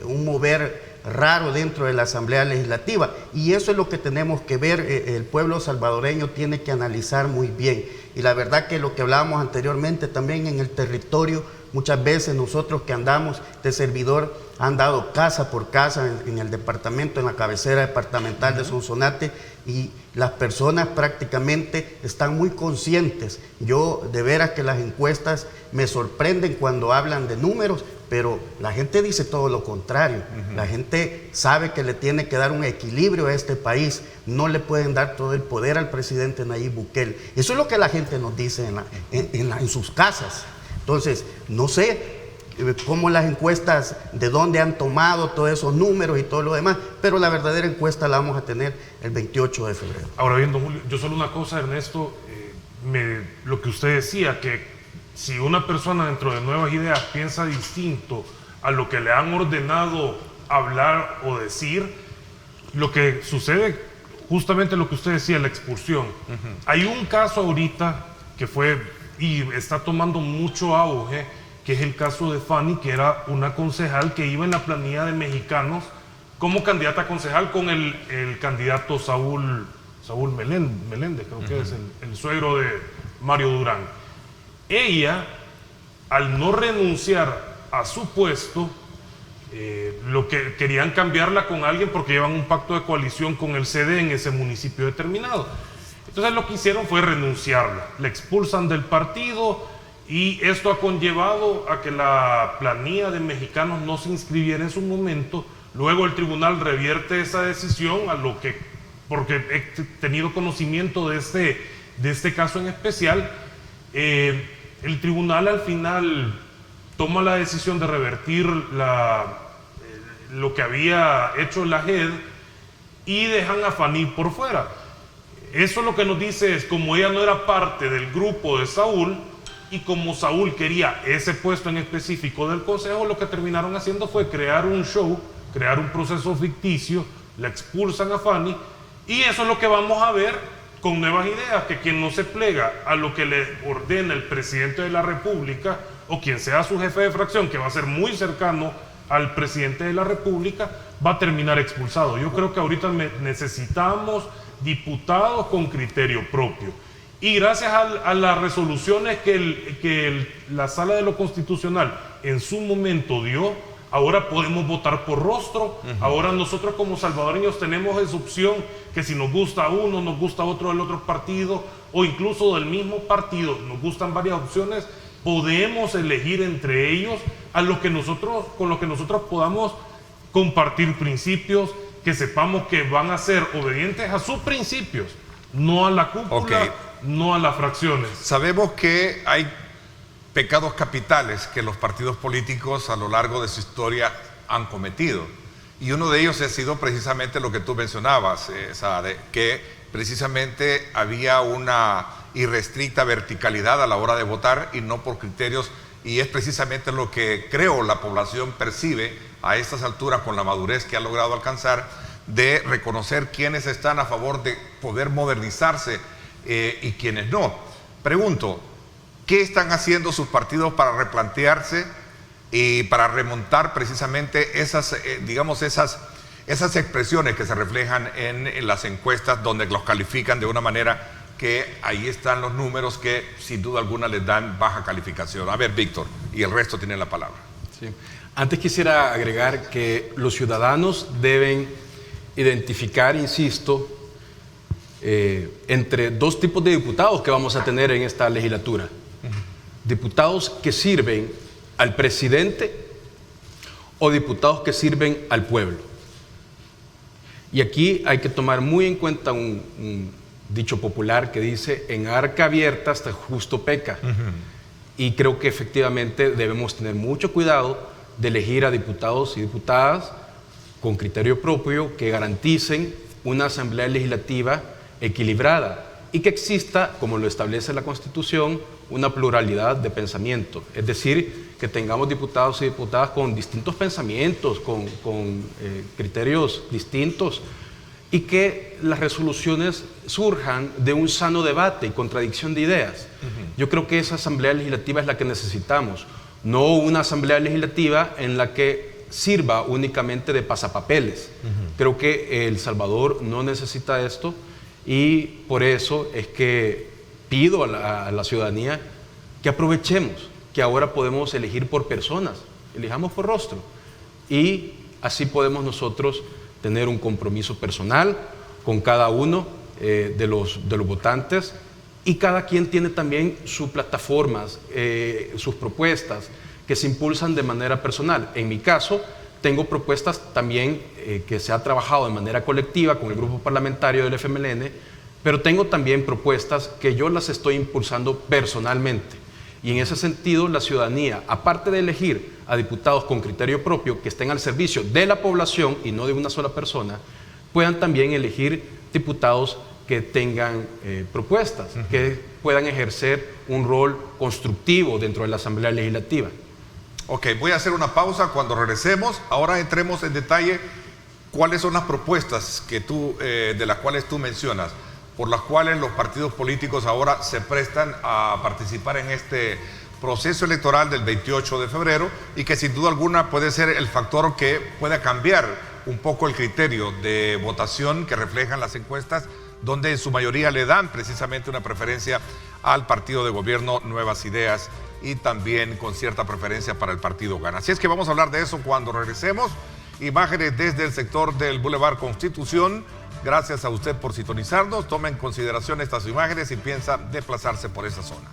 un mover raro dentro de la Asamblea Legislativa. Y eso es lo que tenemos que ver, el pueblo salvadoreño tiene que analizar muy bien. Y la verdad que lo que hablábamos anteriormente también en el territorio, muchas veces nosotros que andamos de servidor han dado casa por casa en el departamento, en la cabecera departamental de Sonsonate, y las personas prácticamente están muy conscientes. Yo de veras que las encuestas me sorprenden cuando hablan de números, pero la gente dice todo lo contrario. La gente sabe que le tiene que dar un equilibrio a este país, no le pueden dar todo el poder al presidente Nayib Bukele. Eso es lo que la gente nos dice en sus casas. Entonces, no sé cómo las encuestas, de dónde han tomado todos esos números y todo lo demás, pero la verdadera encuesta la vamos a tener el 28 de febrero. Ahora bien, don Julio, yo solo una cosa, Ernesto, lo que usted decía, que si una persona dentro de Nuevas Ideas piensa distinto a lo que le han ordenado hablar o decir, lo que sucede, justamente lo que usted decía, la expulsión. Hay un caso ahorita que fue y está tomando mucho auge, que es el caso de Fanny, que era una concejal que iba en la planilla de Mexicanos como candidata a concejal con el candidato Saúl Meléndez, creo que es el suegro de Mario Durán. Ella, al no renunciar a su puesto, lo que querían cambiarla con alguien porque llevan un pacto de coalición con el CD en ese municipio determinado. Entonces lo que hicieron fue renunciarla, la expulsan del partido, y esto ha conllevado a que la planilla de Mexicanos no se inscribiera en su momento. Luego el tribunal revierte esa decisión, porque he tenido conocimiento de este caso en especial. El tribunal al final toma la decisión de revertir lo que había hecho la JED y dejan a Fanny por fuera. Eso lo que nos dice es, como ella no era parte del grupo de Saúl, y como Saúl quería ese puesto en específico del consejo, lo que terminaron haciendo fue crear un show, crear un proceso ficticio, la expulsan a Fanny, y eso es lo que vamos a ver con Nuevas Ideas, que quien no se plega a lo que le ordena el presidente de la República, o quien sea su jefe de fracción, que va a ser muy cercano al presidente de la República, va a terminar expulsado. Yo creo que ahorita necesitamos diputados con criterio propio. Y gracias a las resoluciones que la Sala de lo Constitucional en su momento dio, ahora podemos votar por rostro. Ahora nosotros como salvadoreños tenemos esa opción, que si nos gusta uno, nos gusta otro del otro partido, o incluso del mismo partido, nos gustan varias opciones, podemos elegir entre ellos con lo que nosotros podamos compartir principios, que sepamos que van a ser obedientes a sus principios, no a la cúpula, no a las fracciones. Sabemos que hay pecados capitales que los partidos políticos a lo largo de su historia han cometido. Y uno de ellos ha sido precisamente lo que tú mencionabas, Saade, que precisamente había una irrestricta verticalidad a la hora de votar y no por criterios, y es precisamente lo que creo la población percibe a estas alturas con la madurez que ha logrado alcanzar, de reconocer quiénes están a favor de poder modernizarse y quienes no. Pregunto, ¿qué están haciendo sus partidos para replantearse y para remontar precisamente esas expresiones que se reflejan en las encuestas, donde los califican de una manera que ahí están los números que sin duda alguna les dan baja calificación? A ver, Víctor, y el resto tienen la palabra. Sí. Antes quisiera agregar que los ciudadanos deben identificar, insisto, entre dos tipos de diputados que vamos a tener en esta legislatura. Diputados que sirven al presidente o diputados que sirven al pueblo. Y aquí hay que tomar muy en cuenta un dicho popular que dice: en arca abierta hasta justo peca. Y creo que efectivamente debemos tener mucho cuidado de elegir a diputados y diputadas con criterio propio, que garanticen una asamblea legislativa equilibrada y que exista, como lo establece la Constitución, una pluralidad de pensamiento, es decir, que tengamos diputados y diputadas con distintos pensamientos, con criterios distintos, y que las resoluciones surjan de un sano debate y contradicción de ideas. Yo creo que esa asamblea legislativa es la que necesitamos, no una asamblea legislativa en la que sirva únicamente de pasapapeles. Creo que El Salvador no necesita esto, y por eso es que pido a la ciudadanía que aprovechemos que ahora podemos elegir por personas, elijamos por rostro, y así podemos nosotros tener un compromiso personal con cada uno de los votantes, y cada quien tiene también sus plataformas, sus propuestas que se impulsan de manera personal. En mi caso, tengo propuestas también que se ha trabajado de manera colectiva con el grupo parlamentario del FMLN, pero tengo también propuestas que yo las estoy impulsando personalmente. Y en ese sentido, la ciudadanía, aparte de elegir a diputados con criterio propio que estén al servicio de la población y no de una sola persona, puedan también elegir diputados que tengan propuestas, que puedan ejercer un rol constructivo dentro de la Asamblea Legislativa. Ok, voy a hacer una pausa. Cuando regresemos, ahora entremos en detalle cuáles son las propuestas que de las cuales tú mencionas, por las cuales los partidos políticos ahora se prestan a participar en este proceso electoral del 28 de febrero, y que sin duda alguna puede ser el factor que pueda cambiar un poco el criterio de votación que reflejan las encuestas, donde en su mayoría le dan precisamente una preferencia al partido de gobierno Nuevas Ideas, y también con cierta preferencia para el partido Gana. Así es que vamos a hablar de eso cuando regresemos. Imágenes desde el sector del Boulevard Constitución. Gracias a usted por sintonizarnos. Tome en consideración estas imágenes y piensa desplazarse por esa zona.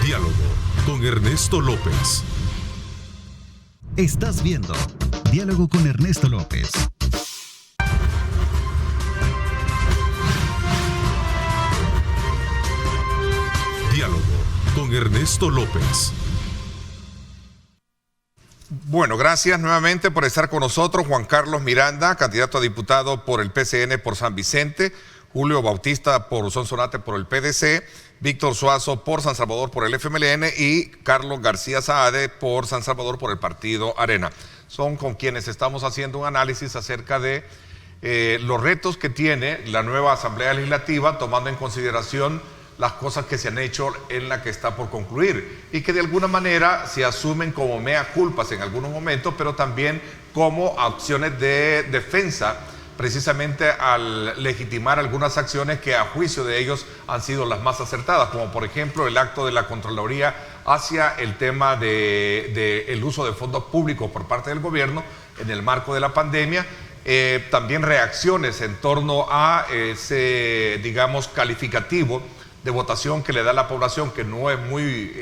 Diálogo con Ernesto López. Estás viendo Diálogo con Ernesto López. Diálogo con Ernesto López. Bueno, gracias nuevamente por estar con nosotros. Juan Carlos Miranda, candidato a diputado por el PCN por San Vicente, Julio Bautista por Sonsonate por el PDC, Víctor Suazo por San Salvador por el FMLN y Carlos García Saade por San Salvador por el Partido Arena. Son con quienes estamos haciendo un análisis acerca de los retos que tiene la nueva Asamblea Legislativa, tomando en consideración las cosas que se han hecho en la que está por concluir, y que de alguna manera se asumen como mea culpas en algunos momentos, pero también como acciones de defensa, precisamente al legitimar algunas acciones que a juicio de ellos han sido las más acertadas, como por ejemplo el acto de la Contraloría hacia el tema del uso de fondos públicos por parte del gobierno en el marco de la pandemia. También reacciones en torno a ese, digamos, calificativo de votación que le da la población, que no es muy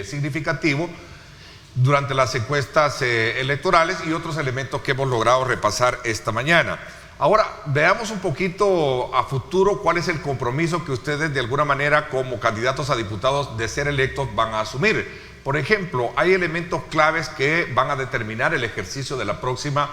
significativo durante las encuestas electorales, y otros elementos que hemos logrado repasar esta mañana. Ahora, veamos un poquito a futuro cuál es el compromiso que ustedes de alguna manera como candidatos a diputados de ser electos van a asumir. Por ejemplo, hay elementos claves que van a determinar el ejercicio de la próxima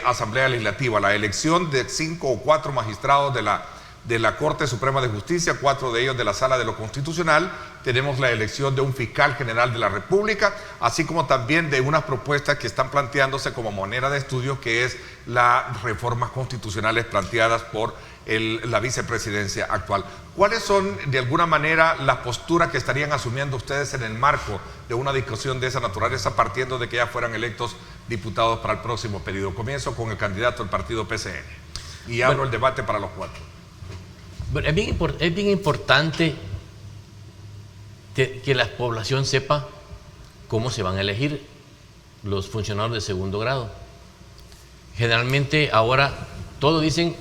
Asamblea Legislativa, la elección de 5 o 4 magistrados de la Corte Suprema de Justicia, 4 de ellos de la Sala de lo Constitucional. Tenemos la elección de un fiscal general de la República, así como también de unas propuestas que están planteándose como manera de estudio, que es las reformas constitucionales planteadas por la vicepresidencia actual. ¿Cuáles son, de alguna manera, las posturas que estarían asumiendo ustedes en el marco de una discusión de esa naturaleza, partiendo de que ya fueran electos diputados para el próximo periodo? Comienzo con el candidato del partido PCN y abro el debate para los 4. Bueno, es bien importante que la población sepa cómo se van a elegir los funcionarios de segundo grado. Generalmente ahora todos dicen,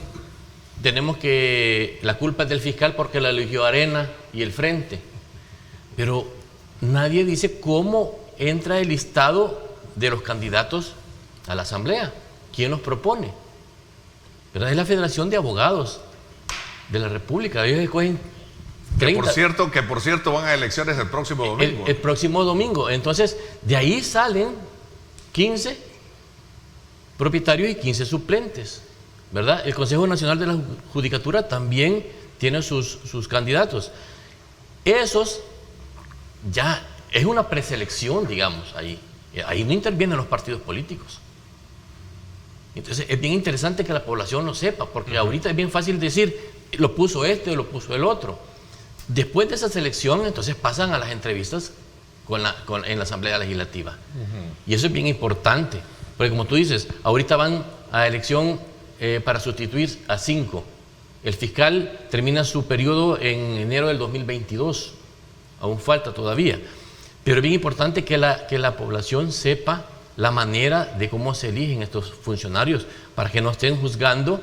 tenemos que, la culpa es del fiscal porque la eligió Arena y el Frente, pero nadie dice cómo entra el listado de los candidatos a la Asamblea, quién los propone. ¿Verdad? Es la Federación de Abogados de la República. Ellos escogen 30. Que por cierto van a elecciones el próximo domingo. El próximo domingo. Entonces, de ahí salen 15 propietarios y 15 suplentes, ¿verdad? El Consejo Nacional de la Judicatura también tiene sus candidatos. Esos ya es una preselección, digamos, ahí. Ahí no intervienen los partidos políticos. Entonces es bien interesante que la población lo sepa, porque ahorita es bien fácil decir, lo puso este o lo puso el otro. Después de esa selección, entonces pasan a las entrevistas en la Asamblea Legislativa. Y eso es bien importante, porque como tú dices, ahorita van a elección para sustituir a 5. El fiscal termina su periodo en enero del 2022, aún falta todavía. Pero es bien importante que la población sepa la manera de cómo se eligen estos funcionarios, para que no estén juzgando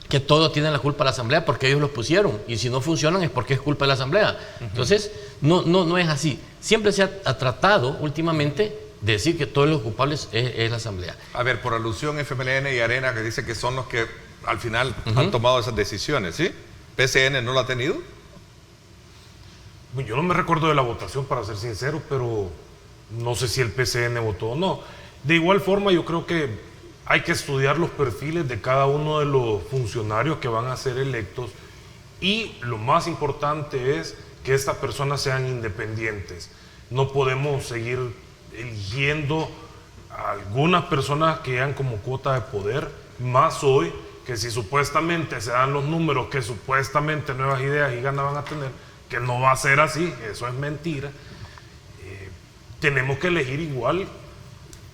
que todos tienen la culpa de la Asamblea porque ellos los pusieron, y si no funcionan es porque es culpa de la Asamblea. Entonces, no es así. Siempre se ha tratado últimamente de decir que todos los culpables es la Asamblea. A ver, por alusión, FMLN y Arena, que dice que son los que al final han tomado esas decisiones, ¿sí? ¿PCN no lo ha tenido? Yo no me recuerdo de la votación, para ser sincero, pero no sé si el PCN votó o no. De igual forma, yo creo que hay que estudiar los perfiles de cada uno de los funcionarios que van a ser electos, y lo más importante es que estas personas sean independientes. No podemos seguir eligiendo a algunas personas que llegan como cuota de poder, más hoy que si supuestamente se dan los números que supuestamente Nuevas Ideas y Gana van a tener, que no va a ser así, eso es mentira. Tenemos que elegir igual,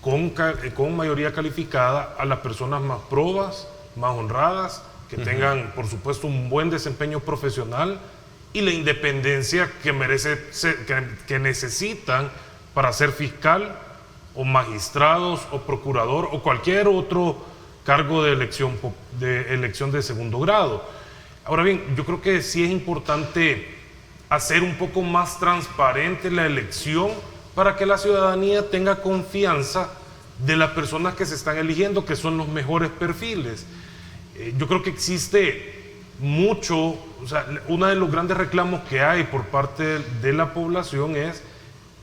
con mayoría calificada, a las personas más probas, más honradas, que tengan, por supuesto, un buen desempeño profesional y la independencia que necesitan para ser fiscal o magistrados o procurador o cualquier otro cargo de elección de segundo grado. Ahora bien, yo creo que sí es importante hacer un poco más transparente la elección para que la ciudadanía tenga confianza de las personas que se están eligiendo, que son los mejores perfiles. Yo creo que existe mucho, o sea, uno de los grandes reclamos que hay por parte de la población es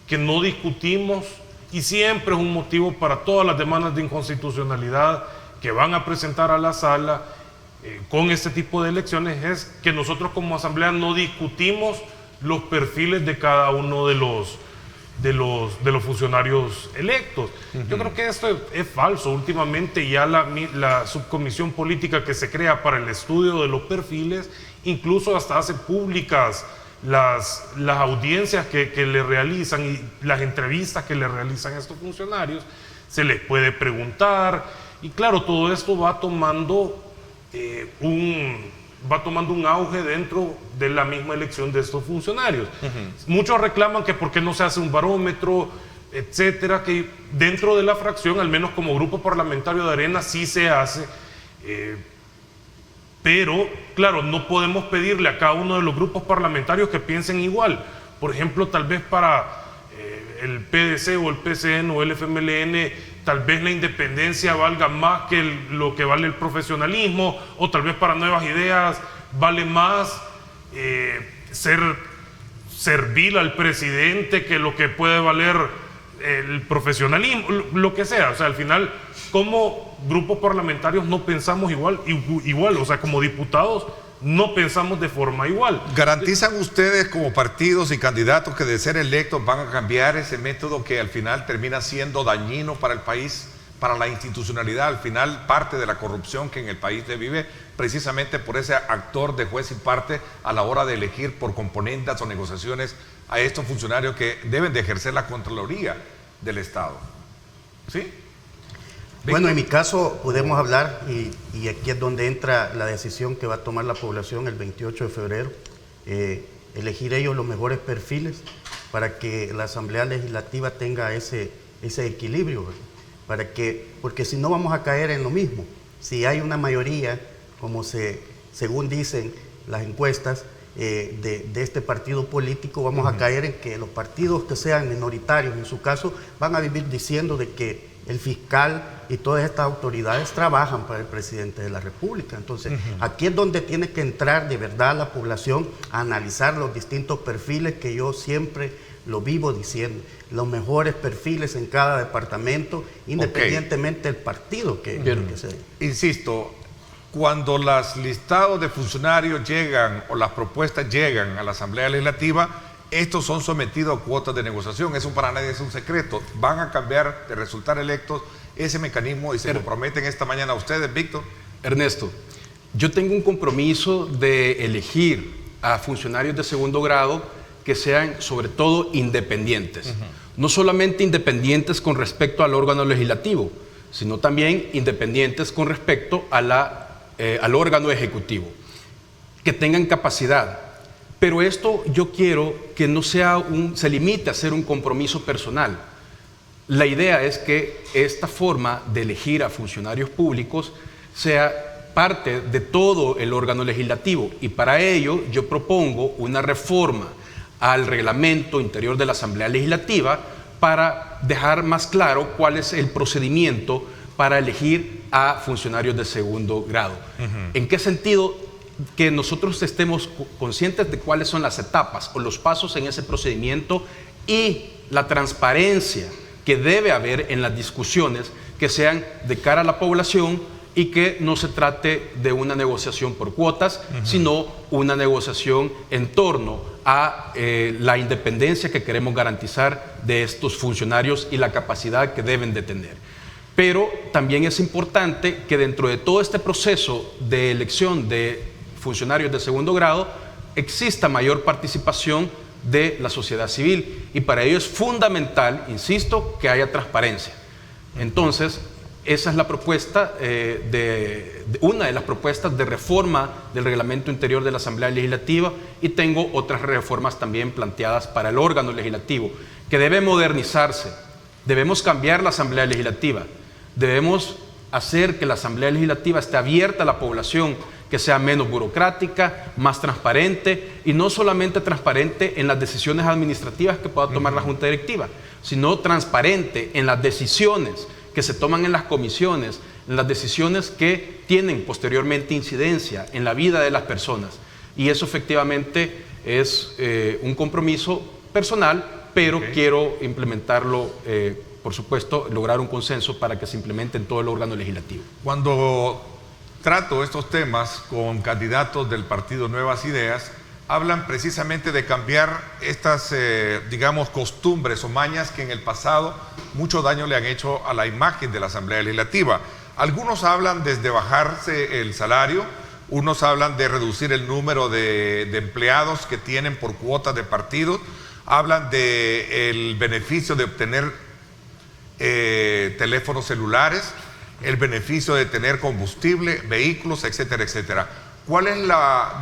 que no discutimos, y siempre es un motivo para todas las demandas de inconstitucionalidad que van a presentar a la sala con este tipo de elecciones, es que nosotros como asamblea no discutimos los perfiles de cada uno de los funcionarios electos. Yo creo que esto es falso. Últimamente ya la subcomisión política que se crea para el estudio de los perfiles, incluso hasta hace públicas las audiencias que le realizan y las entrevistas que le realizan a estos funcionarios. Se les puede preguntar, y claro, todo esto va tomando un auge dentro de la misma elección de estos funcionarios. Muchos reclaman que por qué no se hace un barómetro, etcétera, que dentro de la fracción, al menos como grupo parlamentario de Arena, sí se hace, pero claro, no podemos pedirle a cada uno de los grupos parlamentarios que piensen igual. Por ejemplo, tal vez para el PDC o el PCN o el FMLN, tal vez la independencia valga más que lo que vale el profesionalismo, o tal vez para Nuevas Ideas vale más ser servil al presidente que lo que puede valer el profesionalismo, lo que sea. O sea, al final, como grupos parlamentarios no pensamos igual, o sea, como diputados no pensamos de forma igual. ¿Garantizan ustedes como partidos y candidatos que de ser electos van a cambiar ese método que al final termina siendo dañino para el país, para la institucionalidad? Al final, parte de la corrupción que en el país se vive precisamente por ese actor de juez y parte a la hora de elegir por componendas o negociaciones a estos funcionarios que deben de ejercer la Contraloría del Estado. ¿Sí? Bueno, en mi caso podemos hablar, y aquí es donde entra la decisión que va a tomar la población el 28 de febrero, elegir ellos los mejores perfiles para que la Asamblea Legislativa tenga ese equilibrio, ¿verdad? Porque si no vamos a caer en lo mismo. Si hay una mayoría, como según dicen las encuestas, de este partido político, vamos a caer en que los partidos que sean minoritarios, en su caso, van a vivir diciendo de que el fiscal y todas estas autoridades trabajan para el presidente de la República. Entonces, aquí es donde tiene que entrar de verdad la población a analizar los distintos perfiles que yo siempre lo vivo diciendo, los mejores perfiles en cada departamento, independientemente del partido que sea. Insisto, cuando los listados de funcionarios llegan o las propuestas llegan a la Asamblea Legislativa, estos son sometidos a cuotas de negociación. Eso para nadie es un secreto. Van a cambiar de resultar electos ese mecanismo y se comprometen esta mañana a ustedes, Víctor. Ernesto, yo tengo un compromiso de elegir a funcionarios de segundo grado que sean sobre todo independientes. No solamente independientes con respecto al órgano legislativo, sino también independientes con respecto a al órgano ejecutivo, que tengan capacidad. Pero esto yo quiero que no se limite a ser un compromiso personal. La idea es que esta forma de elegir a funcionarios públicos sea parte de todo el órgano legislativo, y para ello yo propongo una reforma al reglamento interior de la Asamblea Legislativa para dejar más claro cuál es el procedimiento para elegir a funcionarios de segundo grado. ¿En qué sentido? Que nosotros estemos conscientes de cuáles son las etapas o los pasos en ese procedimiento y la transparencia que debe haber en las discusiones, que sean de cara a la población y que no se trate de una negociación por cuotas, sino una negociación en torno a la independencia que queremos garantizar de estos funcionarios y la capacidad que deben de tener. Pero también es importante que dentro de todo este proceso de elección de funcionarios de segundo grado exista mayor participación de la sociedad civil, y para ello es fundamental, insisto, que haya transparencia. Entonces, esa es la propuesta, una de las propuestas de reforma del reglamento interior de la Asamblea Legislativa, y tengo otras reformas también planteadas para el órgano legislativo, que debe modernizarse. Debemos cambiar la Asamblea Legislativa, debemos hacer que la Asamblea Legislativa esté abierta a la población, que sea menos burocrática, más transparente, y no solamente transparente en las decisiones administrativas que pueda tomar la Junta Directiva, sino transparente en las decisiones que se toman en las comisiones, en las decisiones que tienen posteriormente incidencia en la vida de las personas. Y eso efectivamente es un compromiso personal, pero quiero implementarlo, por supuesto, lograr un consenso para que se implemente en todo el órgano legislativo. Cuando trato estos temas con candidatos del partido Nuevas Ideas, hablan precisamente de cambiar estas, digamos, costumbres o mañas que en el pasado mucho daño le han hecho a la imagen de la Asamblea Legislativa. Algunos hablan desde bajarse el salario, unos hablan de reducir el número de empleados que tienen por cuotas de partidos, hablan del beneficio de obtener teléfonos celulares, el beneficio de tener combustible, vehículos, etcétera, etcétera. ¿Cuál es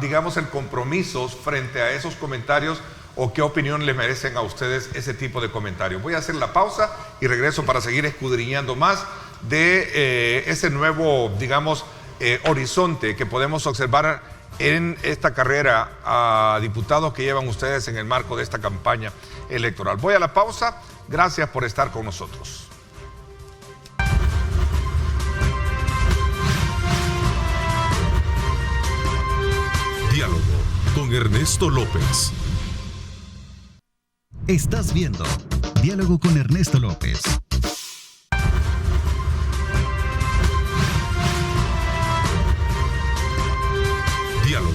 digamos, el compromiso frente a esos comentarios, o qué opinión les merecen a ustedes ese tipo de comentarios? Voy a hacer la pausa y regreso para seguir escudriñando más de ese nuevo, digamos, horizonte que podemos observar en esta carrera a diputados que llevan ustedes en el marco de esta campaña electoral. Voy a la pausa. Gracias por estar con nosotros. Diálogo con Ernesto López. Estás viendo Diálogo con Ernesto López. Diálogo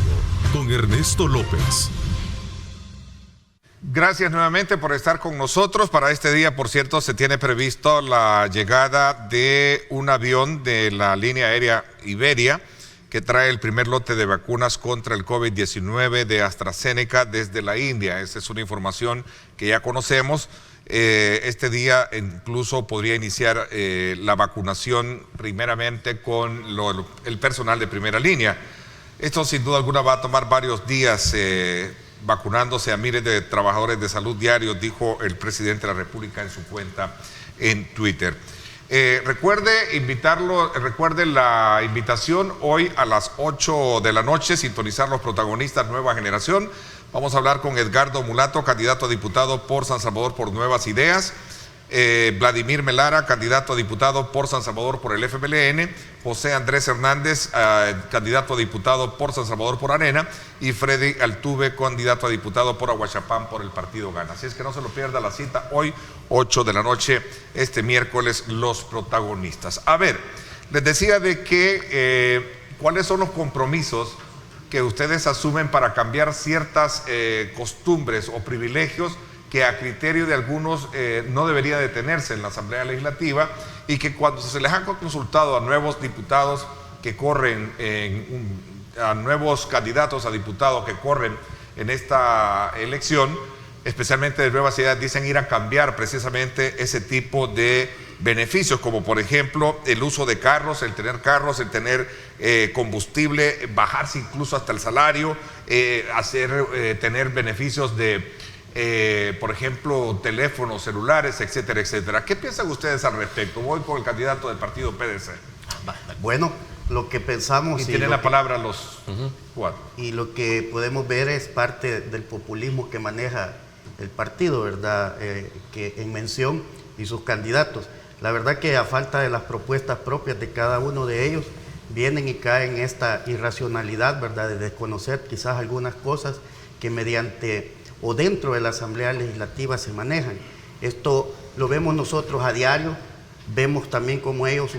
con Ernesto López. Gracias nuevamente por estar con nosotros. Para este día, por cierto, se tiene previsto la llegada de un avión de la línea aérea Iberia, que trae el primer lote de vacunas contra el COVID-19 de AstraZeneca desde la India. Esa es una información que ya conocemos. Este día incluso podría iniciar la vacunación primeramente con el personal de primera línea. Esto sin duda alguna va a tomar varios días vacunándose a miles de trabajadores de salud diarios, dijo el presidente de la República en su cuenta en Twitter. Recuerde la invitación hoy a las 8 de la noche, sintonizar los protagonistas Nueva Generación. Vamos a hablar con Edgardo Mulato, candidato a diputado por San Salvador por Nuevas Ideas. Vladimir Melara, candidato a diputado por San Salvador por el FMLN, José Andrés Hernández, candidato a diputado por San Salvador por Arena, y Freddy Altuve, candidato a diputado por Aguachapán por el partido Gana. Así es que no se lo pierda la cita hoy, 8 de la noche, este miércoles, los protagonistas. A ver, les decía de que cuáles son los compromisos que ustedes asumen para cambiar ciertas costumbres o privilegios que a criterio de algunos no debería detenerse en la Asamblea Legislativa, y que cuando se les ha consultado a nuevos diputados que corren, a nuevos candidatos a diputados que corren en esta elección, especialmente de nuevas ideas, dicen ir a cambiar precisamente ese tipo de beneficios, como por ejemplo el uso de carros, el tener combustible, bajarse incluso hasta el salario, tener beneficios de por ejemplo, teléfonos, celulares, etcétera, etcétera. ¿Qué piensan ustedes al respecto? Voy con el candidato del partido PDC. Bueno, lo que pensamos... Y tienen la palabra los cuatro. Y lo que podemos ver es parte del populismo que maneja el partido, ¿verdad? Que en mención y sus candidatos. La verdad que a falta de las propuestas propias de cada uno de ellos, vienen y caen en esta irracionalidad, ¿verdad? De desconocer quizás algunas cosas que mediante o dentro de la Asamblea Legislativa se manejan. Esto lo vemos nosotros a diario, vemos también cómo ellos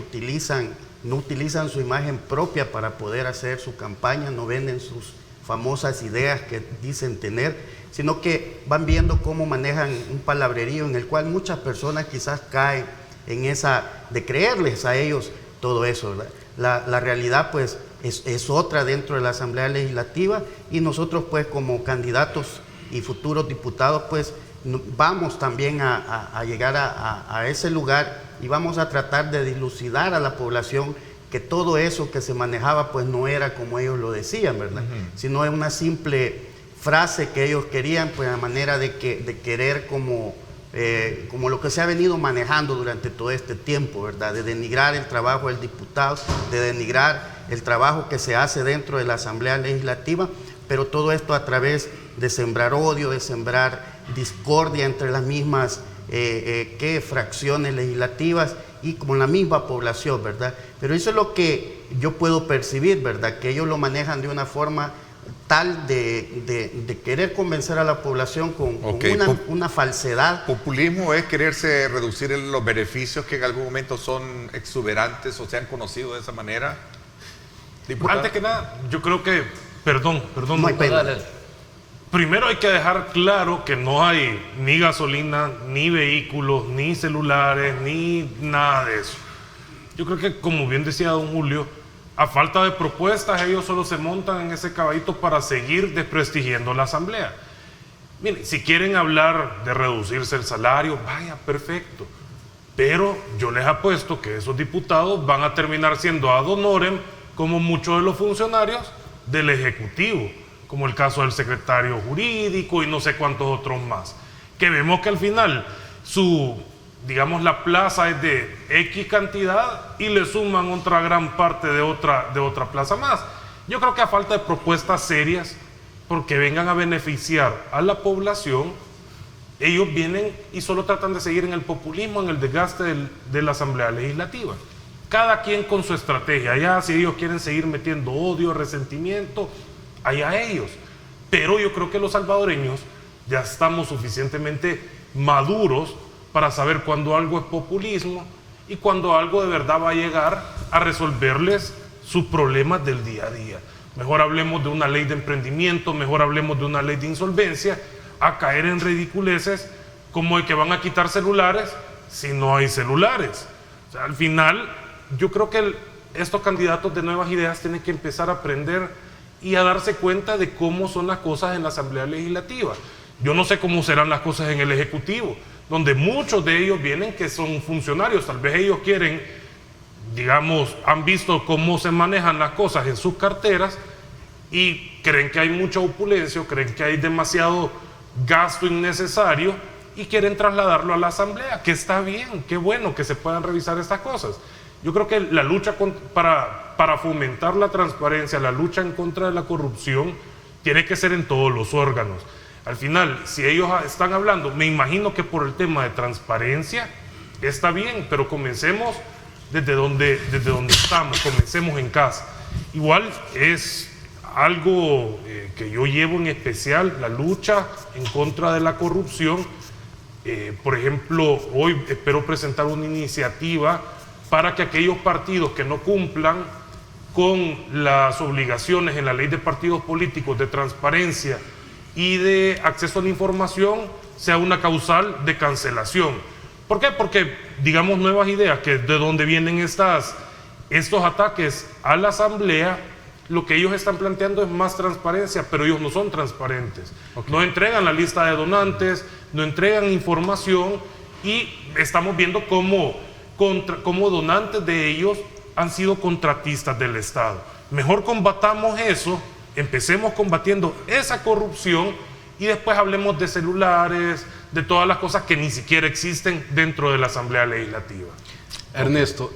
no utilizan su imagen propia para poder hacer su campaña, no venden sus famosas ideas que dicen tener, sino que van viendo cómo manejan un palabrerío en el cual muchas personas quizás caen en esa de creerles a ellos todo eso, ¿verdad? La realidad pues es otra dentro de la Asamblea Legislativa, y nosotros pues como candidatos y futuros diputados pues vamos también a llegar a ese lugar, y vamos a tratar de dilucidar a la población que todo eso que se manejaba pues no era como ellos lo decían, ¿verdad? Sino es una simple frase que ellos querían, pues a manera de querer como lo que se ha venido manejando durante todo este tiempo, ¿verdad? De denigrar el trabajo del diputado, de denigrar el trabajo que se hace dentro de la Asamblea Legislativa, pero todo esto a través de sembrar odio, de sembrar discordia entre las mismas fracciones legislativas y con la misma población, ¿verdad? Pero eso es lo que yo puedo percibir, ¿verdad? Que ellos lo manejan de una forma tal de querer convencer a la población con una falsedad. Populismo es quererse reducir los beneficios que en algún momento son exuberantes o se han conocido de esa manera. ¿Diputado? Antes que nada, yo creo que, perdón. No hay pena. Primero hay que dejar claro que no hay ni gasolina, ni vehículos, ni celulares, ni nada de eso. Yo creo que, como bien decía don Julio, a falta de propuestas, ellos solo se montan en ese caballito para seguir desprestigiando la Asamblea. Miren, si quieren hablar de reducirse el salario, vaya, perfecto. Pero yo les apuesto que esos diputados van a terminar siendo ad honorem como muchos de los funcionarios del Ejecutivo, como el caso del secretario jurídico y no sé cuántos otros más, que vemos que al final la plaza es de X cantidad y le suman otra gran parte de otra plaza más. Yo creo que a falta de propuestas serias, porque vengan a beneficiar a la población, ellos vienen y solo tratan de seguir en el populismo, en el desgaste de la Asamblea Legislativa. Cada quien con su estrategia. Allá si ellos quieren seguir metiendo odio, resentimiento, allá ellos. Pero yo creo que los salvadoreños ya estamos suficientemente maduros para saber cuando algo es populismo y cuando algo de verdad va a llegar a resolverles sus problemas del día a día. Mejor hablemos de una ley de emprendimiento, mejor hablemos de una ley de insolvencia, a caer en ridiculeces como de que van a quitar celulares si no hay celulares. O sea, al final, yo creo que estos candidatos de nuevas ideas tienen que empezar a aprender y a darse cuenta de cómo son las cosas en la Asamblea Legislativa. Yo no sé cómo serán las cosas en el Ejecutivo, donde muchos de ellos vienen que son funcionarios, tal vez ellos quieren, han visto cómo se manejan las cosas en sus carteras y creen que hay mucha opulencia, creen que hay demasiado gasto innecesario y quieren trasladarlo a la Asamblea, que está bien, qué bueno que se puedan revisar estas cosas. Yo creo que la lucha para fomentar la transparencia, la lucha en contra de la corrupción, tiene que ser en todos los órganos. Al final, si ellos están hablando, me imagino que por el tema de transparencia, está bien, pero comencemos desde donde estamos, comencemos en casa. Igual es algo que yo llevo en especial, la lucha en contra de la corrupción. Por ejemplo, hoy espero presentar una iniciativa para que aquellos partidos que no cumplan con las obligaciones en la ley de partidos políticos de transparencia y de acceso a la información sea una causal de cancelación. ¿Por qué? Porque, digamos, Nuevas Ideas, que de donde vienen estos ataques a la Asamblea, lo que ellos están planteando es más transparencia, pero ellos no son transparentes. Okay. No entregan la lista de donantes, no entregan información y estamos viendo cómo donantes de ellos han sido contratistas del Estado. Mejor combatamos eso, empecemos combatiendo esa corrupción y después hablemos de celulares, de todas las cosas que ni siquiera existen dentro de la Asamblea Legislativa. Ernesto,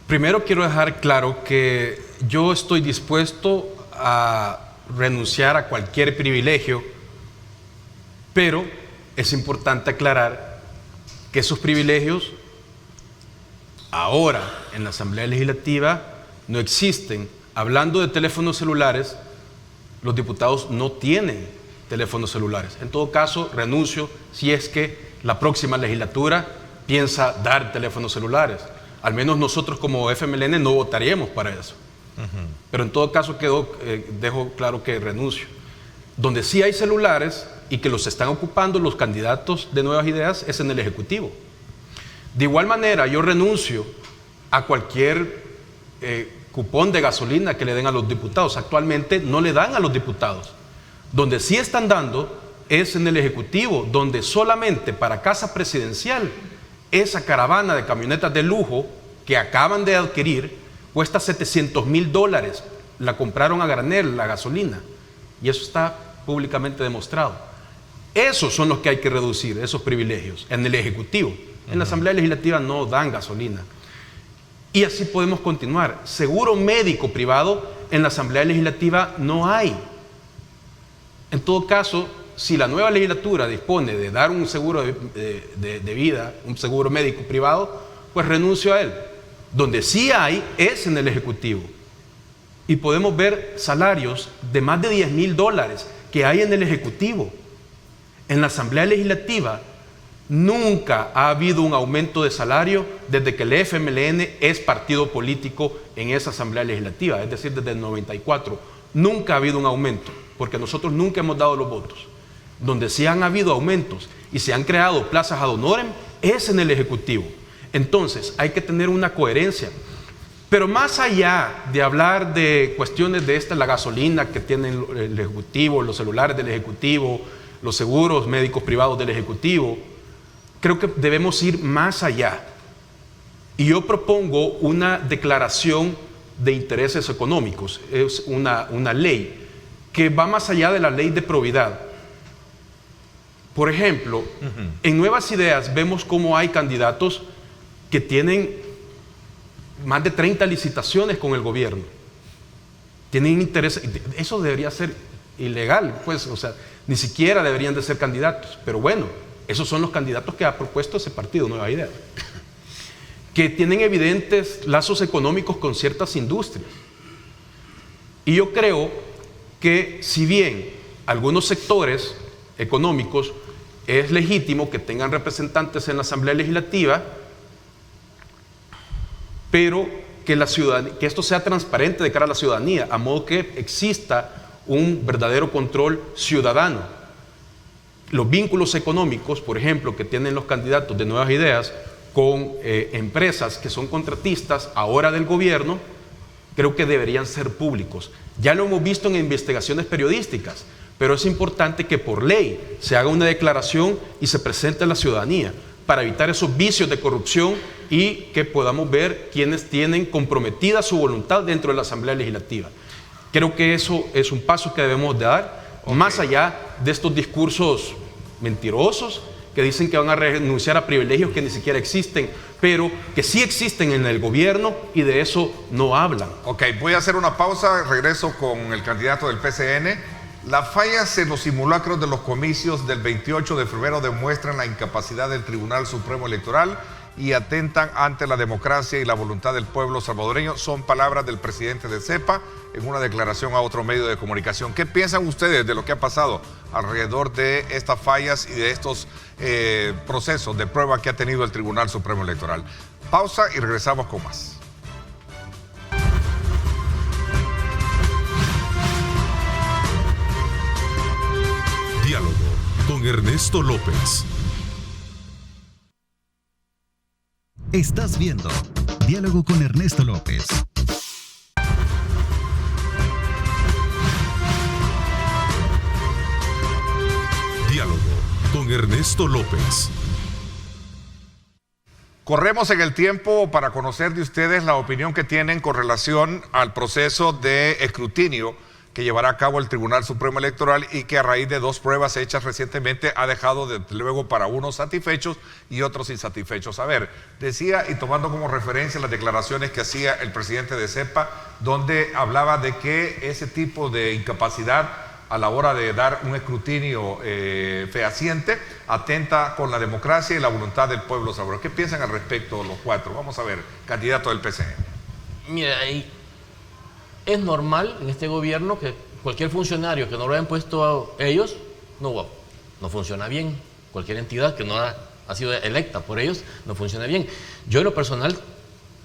primero quiero dejar claro que yo estoy dispuesto a renunciar a cualquier privilegio, pero es importante aclarar que esos privilegios ahora en la Asamblea Legislativa no existen. Hablando de teléfonos celulares, los diputados no tienen teléfonos celulares. En todo caso, renuncio si es que la próxima legislatura piensa dar teléfonos celulares. Al menos nosotros como FMLN no votaríamos para eso. Pero en todo caso dejo claro que renuncio. Donde sí hay celulares y que los están ocupando los candidatos de Nuevas Ideas es en el Ejecutivo. De igual manera, yo renuncio a cualquier cupón de gasolina que le den a los diputados. Actualmente no le dan a los diputados. Donde sí están dando es en el Ejecutivo, donde solamente para Casa Presidencial esa caravana de camionetas de lujo que acaban de adquirir cuesta $700,000. La compraron a granel, la gasolina, y eso está públicamente demostrado. Esos son los que hay que reducir, esos privilegios, en el Ejecutivo. En la Asamblea Legislativa no dan gasolina. Y así podemos continuar. Seguro médico privado en la Asamblea Legislativa no hay. En todo caso, si la nueva legislatura dispone de dar un seguro de vida, un seguro médico privado, pues renuncio a él. Donde sí hay es en el Ejecutivo. Y podemos ver salarios de más de $10,000 que hay en el Ejecutivo. En la Asamblea Legislativa nunca ha habido un aumento de salario desde que el FMLN es partido político en esa Asamblea Legislativa, es decir, desde el 94. Nunca ha habido un aumento, porque nosotros nunca hemos dado los votos. Donde sí han habido aumentos y se han creado plazas ad honorem es en el Ejecutivo. Entonces, hay que tener una coherencia. Pero más allá de hablar de cuestiones de la gasolina que tiene el Ejecutivo, los celulares del Ejecutivo, los seguros médicos privados del Ejecutivo, creo que debemos ir más allá. Y yo propongo una declaración de intereses económicos. Es una ley que va más allá de la ley de probidad. Por ejemplo, en Nuevas Ideas vemos cómo hay candidatos que tienen más de 30 licitaciones con el gobierno. Tienen interés. Eso debería ser ilegal, pues, o sea, ni siquiera deberían de ser candidatos. Pero bueno, esos son los candidatos que ha propuesto ese partido, Nueva Idea, que tienen evidentes lazos económicos con ciertas industrias. Y yo creo que si bien algunos sectores económicos es legítimo que tengan representantes en la Asamblea Legislativa, pero que esto sea transparente de cara a la ciudadanía, a modo que exista un verdadero control ciudadano. Los vínculos económicos, por ejemplo, que tienen los candidatos de Nuevas Ideas con empresas que son contratistas ahora del gobierno, creo que deberían ser públicos. Ya lo hemos visto en investigaciones periodísticas, pero es importante que por ley se haga una declaración y se presente a la ciudadanía para evitar esos vicios de corrupción y que podamos ver quiénes tienen comprometida su voluntad dentro de la Asamblea Legislativa. Creo que eso es un paso que debemos de dar, más allá de estos discursos mentirosos que dicen que van a renunciar a privilegios que ni siquiera existen, pero que sí existen en el gobierno y de eso no hablan. Ok, voy a hacer una pausa, regreso con el candidato del PCN Las fallas en los simulacros de los comicios del 28 de febrero demuestran la incapacidad del Tribunal Supremo Electoral y atentan ante la democracia y la voluntad del pueblo salvadoreño. Son palabras del presidente de CEPA en una declaración a otro medio de comunicación. ¿Qué piensan ustedes de lo que ha pasado alrededor de estas fallas y de estos procesos de prueba que ha tenido el Tribunal Supremo Electoral? Pausa y regresamos con más. Diálogo con Ernesto López. Estás viendo Diálogo con Ernesto López. Diálogo con Ernesto López. Corremos en el tiempo para conocer de ustedes la opinión que tienen con relación al proceso de escrutinio que llevará a cabo el Tribunal Supremo Electoral y que a raíz de 2 pruebas hechas recientemente ha dejado desde luego para unos satisfechos y otros insatisfechos. A ver, decía y tomando como referencia las declaraciones que hacía el presidente de CEPA, donde hablaba de que ese tipo de incapacidad a la hora de dar un escrutinio fehaciente atenta con la democracia y la voluntad del pueblo salvadoreño. ¿Qué piensan al respecto los 4? Vamos a ver, candidato del PCN. Mira, es normal en este gobierno que cualquier funcionario que no lo hayan puesto a ellos no funciona bien. Cualquier entidad que no ha sido electa por ellos no funciona bien. Yo en lo personal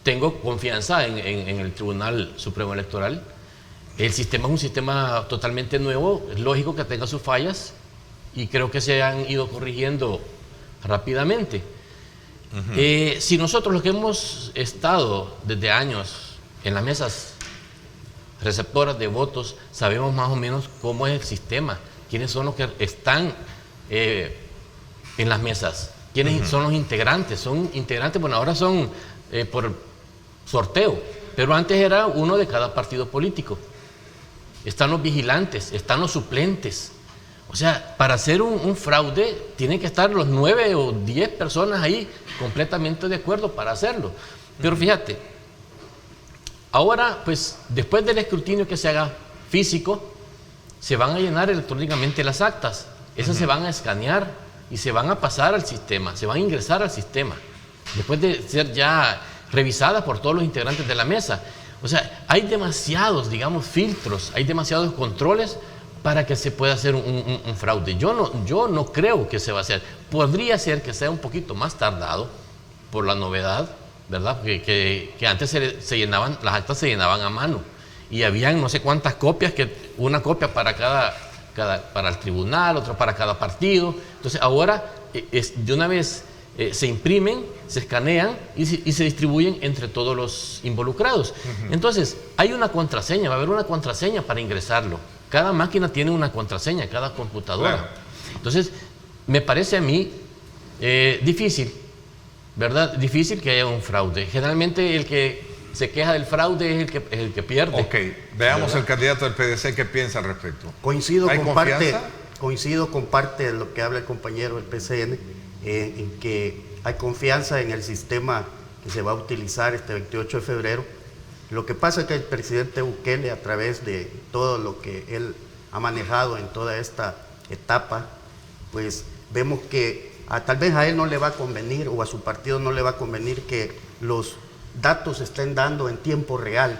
tengo confianza en el Tribunal Supremo Electoral. El sistema es un sistema totalmente nuevo, es lógico que tenga sus fallas y creo que se han ido corrigiendo rápidamente. Si nosotros los que hemos estado desde años en las mesas receptoras de votos, sabemos más o menos cómo es el sistema, quiénes son los que están en las mesas, quiénes son los integrantes. Son integrantes, bueno, ahora son por sorteo, pero antes era uno de cada partido político. Están los vigilantes, están los suplentes. O sea, para hacer un fraude tienen que estar los 9 o 10 personas ahí completamente de acuerdo para hacerlo. Pero fíjate, ahora, pues, después del escrutinio que se haga físico, se van a llenar electrónicamente las actas. Esas se van a escanear y se van a pasar al sistema, se van a ingresar al sistema, después de ser ya revisadas por todos los integrantes de la mesa. O sea, hay demasiados, digamos, filtros, hay demasiados controles para que se pueda hacer un fraude. Yo no creo que se va a hacer. Podría ser que sea un poquito más tardado por la novedad, ¿verdad? Porque que antes se llenaban, las actas se llenaban a mano y habían no sé cuántas copias, una copia para para el tribunal, otra para cada partido. Entonces ahora de una vez se imprimen, se escanean y se distribuyen entre todos los involucrados. Entonces hay una contraseña, va a haber una contraseña para ingresarlo. Cada máquina tiene una contraseña, cada computadora. Claro. Entonces me parece a mí difícil, ¿verdad? Difícil que haya un fraude. Generalmente el que se queja del fraude es el que pierde. Ok, veamos el candidato del PDC, ¿qué piensa al respecto? Coincido con parte de lo que habla el compañero del PCN, en que hay confianza en el sistema que se va a utilizar este 28 de febrero. Lo que pasa es que el presidente Bukele, a través de todo lo que él ha manejado en toda esta etapa, pues vemos que tal vez a él no le va a convenir o a su partido no le va a convenir que los datos se estén dando en tiempo real.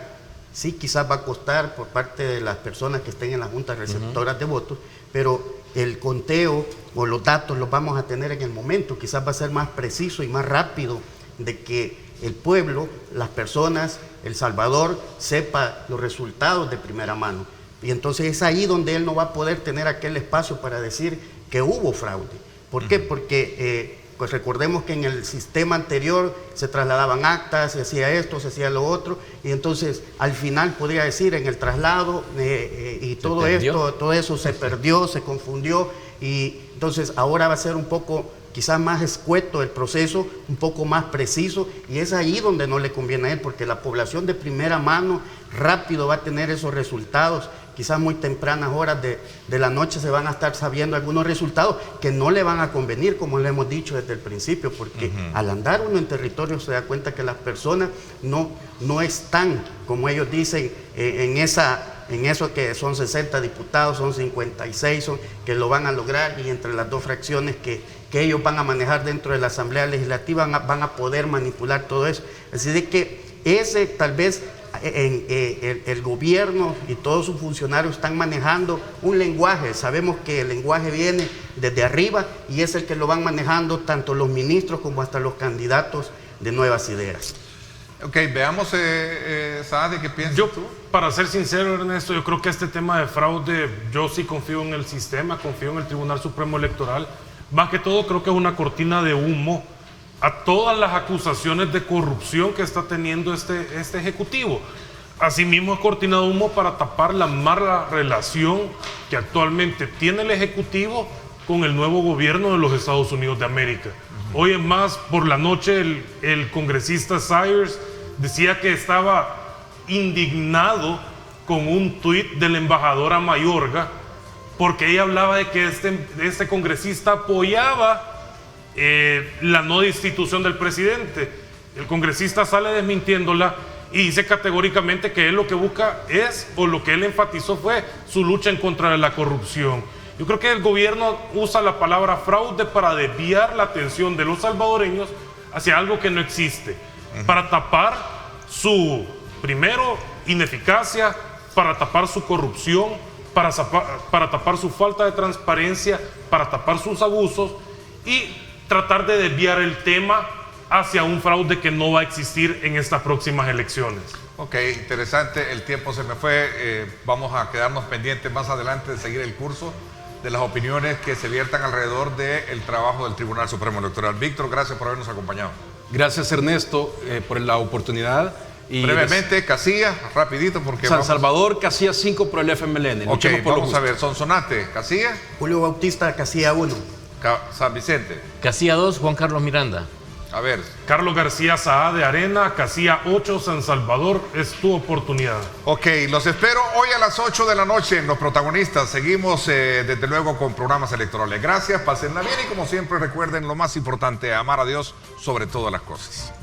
Sí, quizás va a costar por parte de las personas que estén en las juntas receptoras de votos, pero el conteo o los datos los vamos a tener en el momento. Quizás va a ser más preciso y más rápido de que el pueblo, las personas, El Salvador sepa los resultados de primera mano. Y entonces es ahí donde él no va a poder tener aquel espacio para decir que hubo fraude. ¿Por qué? Porque pues recordemos que en el sistema anterior se trasladaban actas, se hacía esto, se hacía lo otro, y entonces al final podría decir en el traslado y todo esto, todo eso se perdió, se confundió, y entonces ahora va a ser un poco quizás más escueto el proceso, un poco más preciso, y es ahí donde no le conviene a él, porque la población de primera mano rápido va a tener esos resultados. Quizás muy tempranas horas de la noche se van a estar sabiendo algunos resultados que no le van a convenir, como le hemos dicho desde el principio, porque al andar uno en territorio se da cuenta que las personas no están, como ellos dicen, en esa en eso que son 60 diputados, son 56 que lo van a lograr, y entre las dos fracciones que ellos van a manejar dentro de la Asamblea Legislativa van a poder manipular todo eso. Así de que ese tal vez el gobierno y todos sus funcionarios están manejando un lenguaje. Sabemos que el lenguaje viene desde arriba y es el que lo van manejando tanto los ministros como hasta los candidatos de Nuevas Ideas. Ok, veamos, Saade, ¿qué piensas tú? Para ser sincero, Ernesto, yo creo que este tema de fraude, yo sí confío en el sistema, confío en el Tribunal Supremo Electoral. Más que todo, creo que es una cortina de humo a todas las acusaciones de corrupción que está teniendo este Ejecutivo. Asimismo, es cortina de humo para tapar la mala relación que actualmente tiene el Ejecutivo con el nuevo gobierno de los Estados Unidos de América. Hoy es más, por la noche el congresista Sayers decía que estaba indignado con un tuit de la embajadora Mayorga, porque ella hablaba de que este congresista apoyaba la no destitución del presidente. El congresista sale desmintiéndola y dice categóricamente que él lo que busca es, o lo que él enfatizó fue, su lucha en contra de la corrupción. Yo creo que el gobierno usa la palabra fraude para desviar la atención de los salvadoreños hacia algo que no existe, para tapar su, primero, ineficacia, para tapar su corrupción, para tapar su falta de transparencia, para tapar sus abusos y tratar de desviar el tema hacia un fraude que no va a existir en estas próximas elecciones. Ok, interesante, el tiempo se me fue, vamos a quedarnos pendientes más adelante de seguir el curso de las opiniones que se viertan alrededor del trabajo del Tribunal Supremo Electoral. Víctor, gracias por habernos acompañado. Gracias, Ernesto, por la oportunidad. Y brevemente, Casillas, rapidito, porque San Salvador, Casillas 5 por el FMLN. Ok, vamos a ver, Sonsonate, Casillas. Julio Bautista, Casilla 1. San Vicente. Casilla 2, Juan Carlos Miranda. A ver. Carlos García Saade Arena, Casilla 8, San Salvador, es tu oportunidad. Ok, los espero hoy a las 8 de la noche en Los Protagonistas. Seguimos desde luego con programas electorales. Gracias, pásenla bien y como siempre recuerden lo más importante, amar a Dios sobre todas las cosas.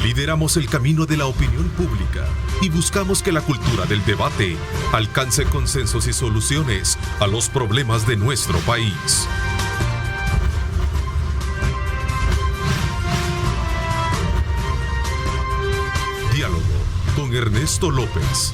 Lideramos el camino de la opinión pública y buscamos que la cultura del debate alcance consensos y soluciones a los problemas de nuestro país. Diálogo con Ernesto López.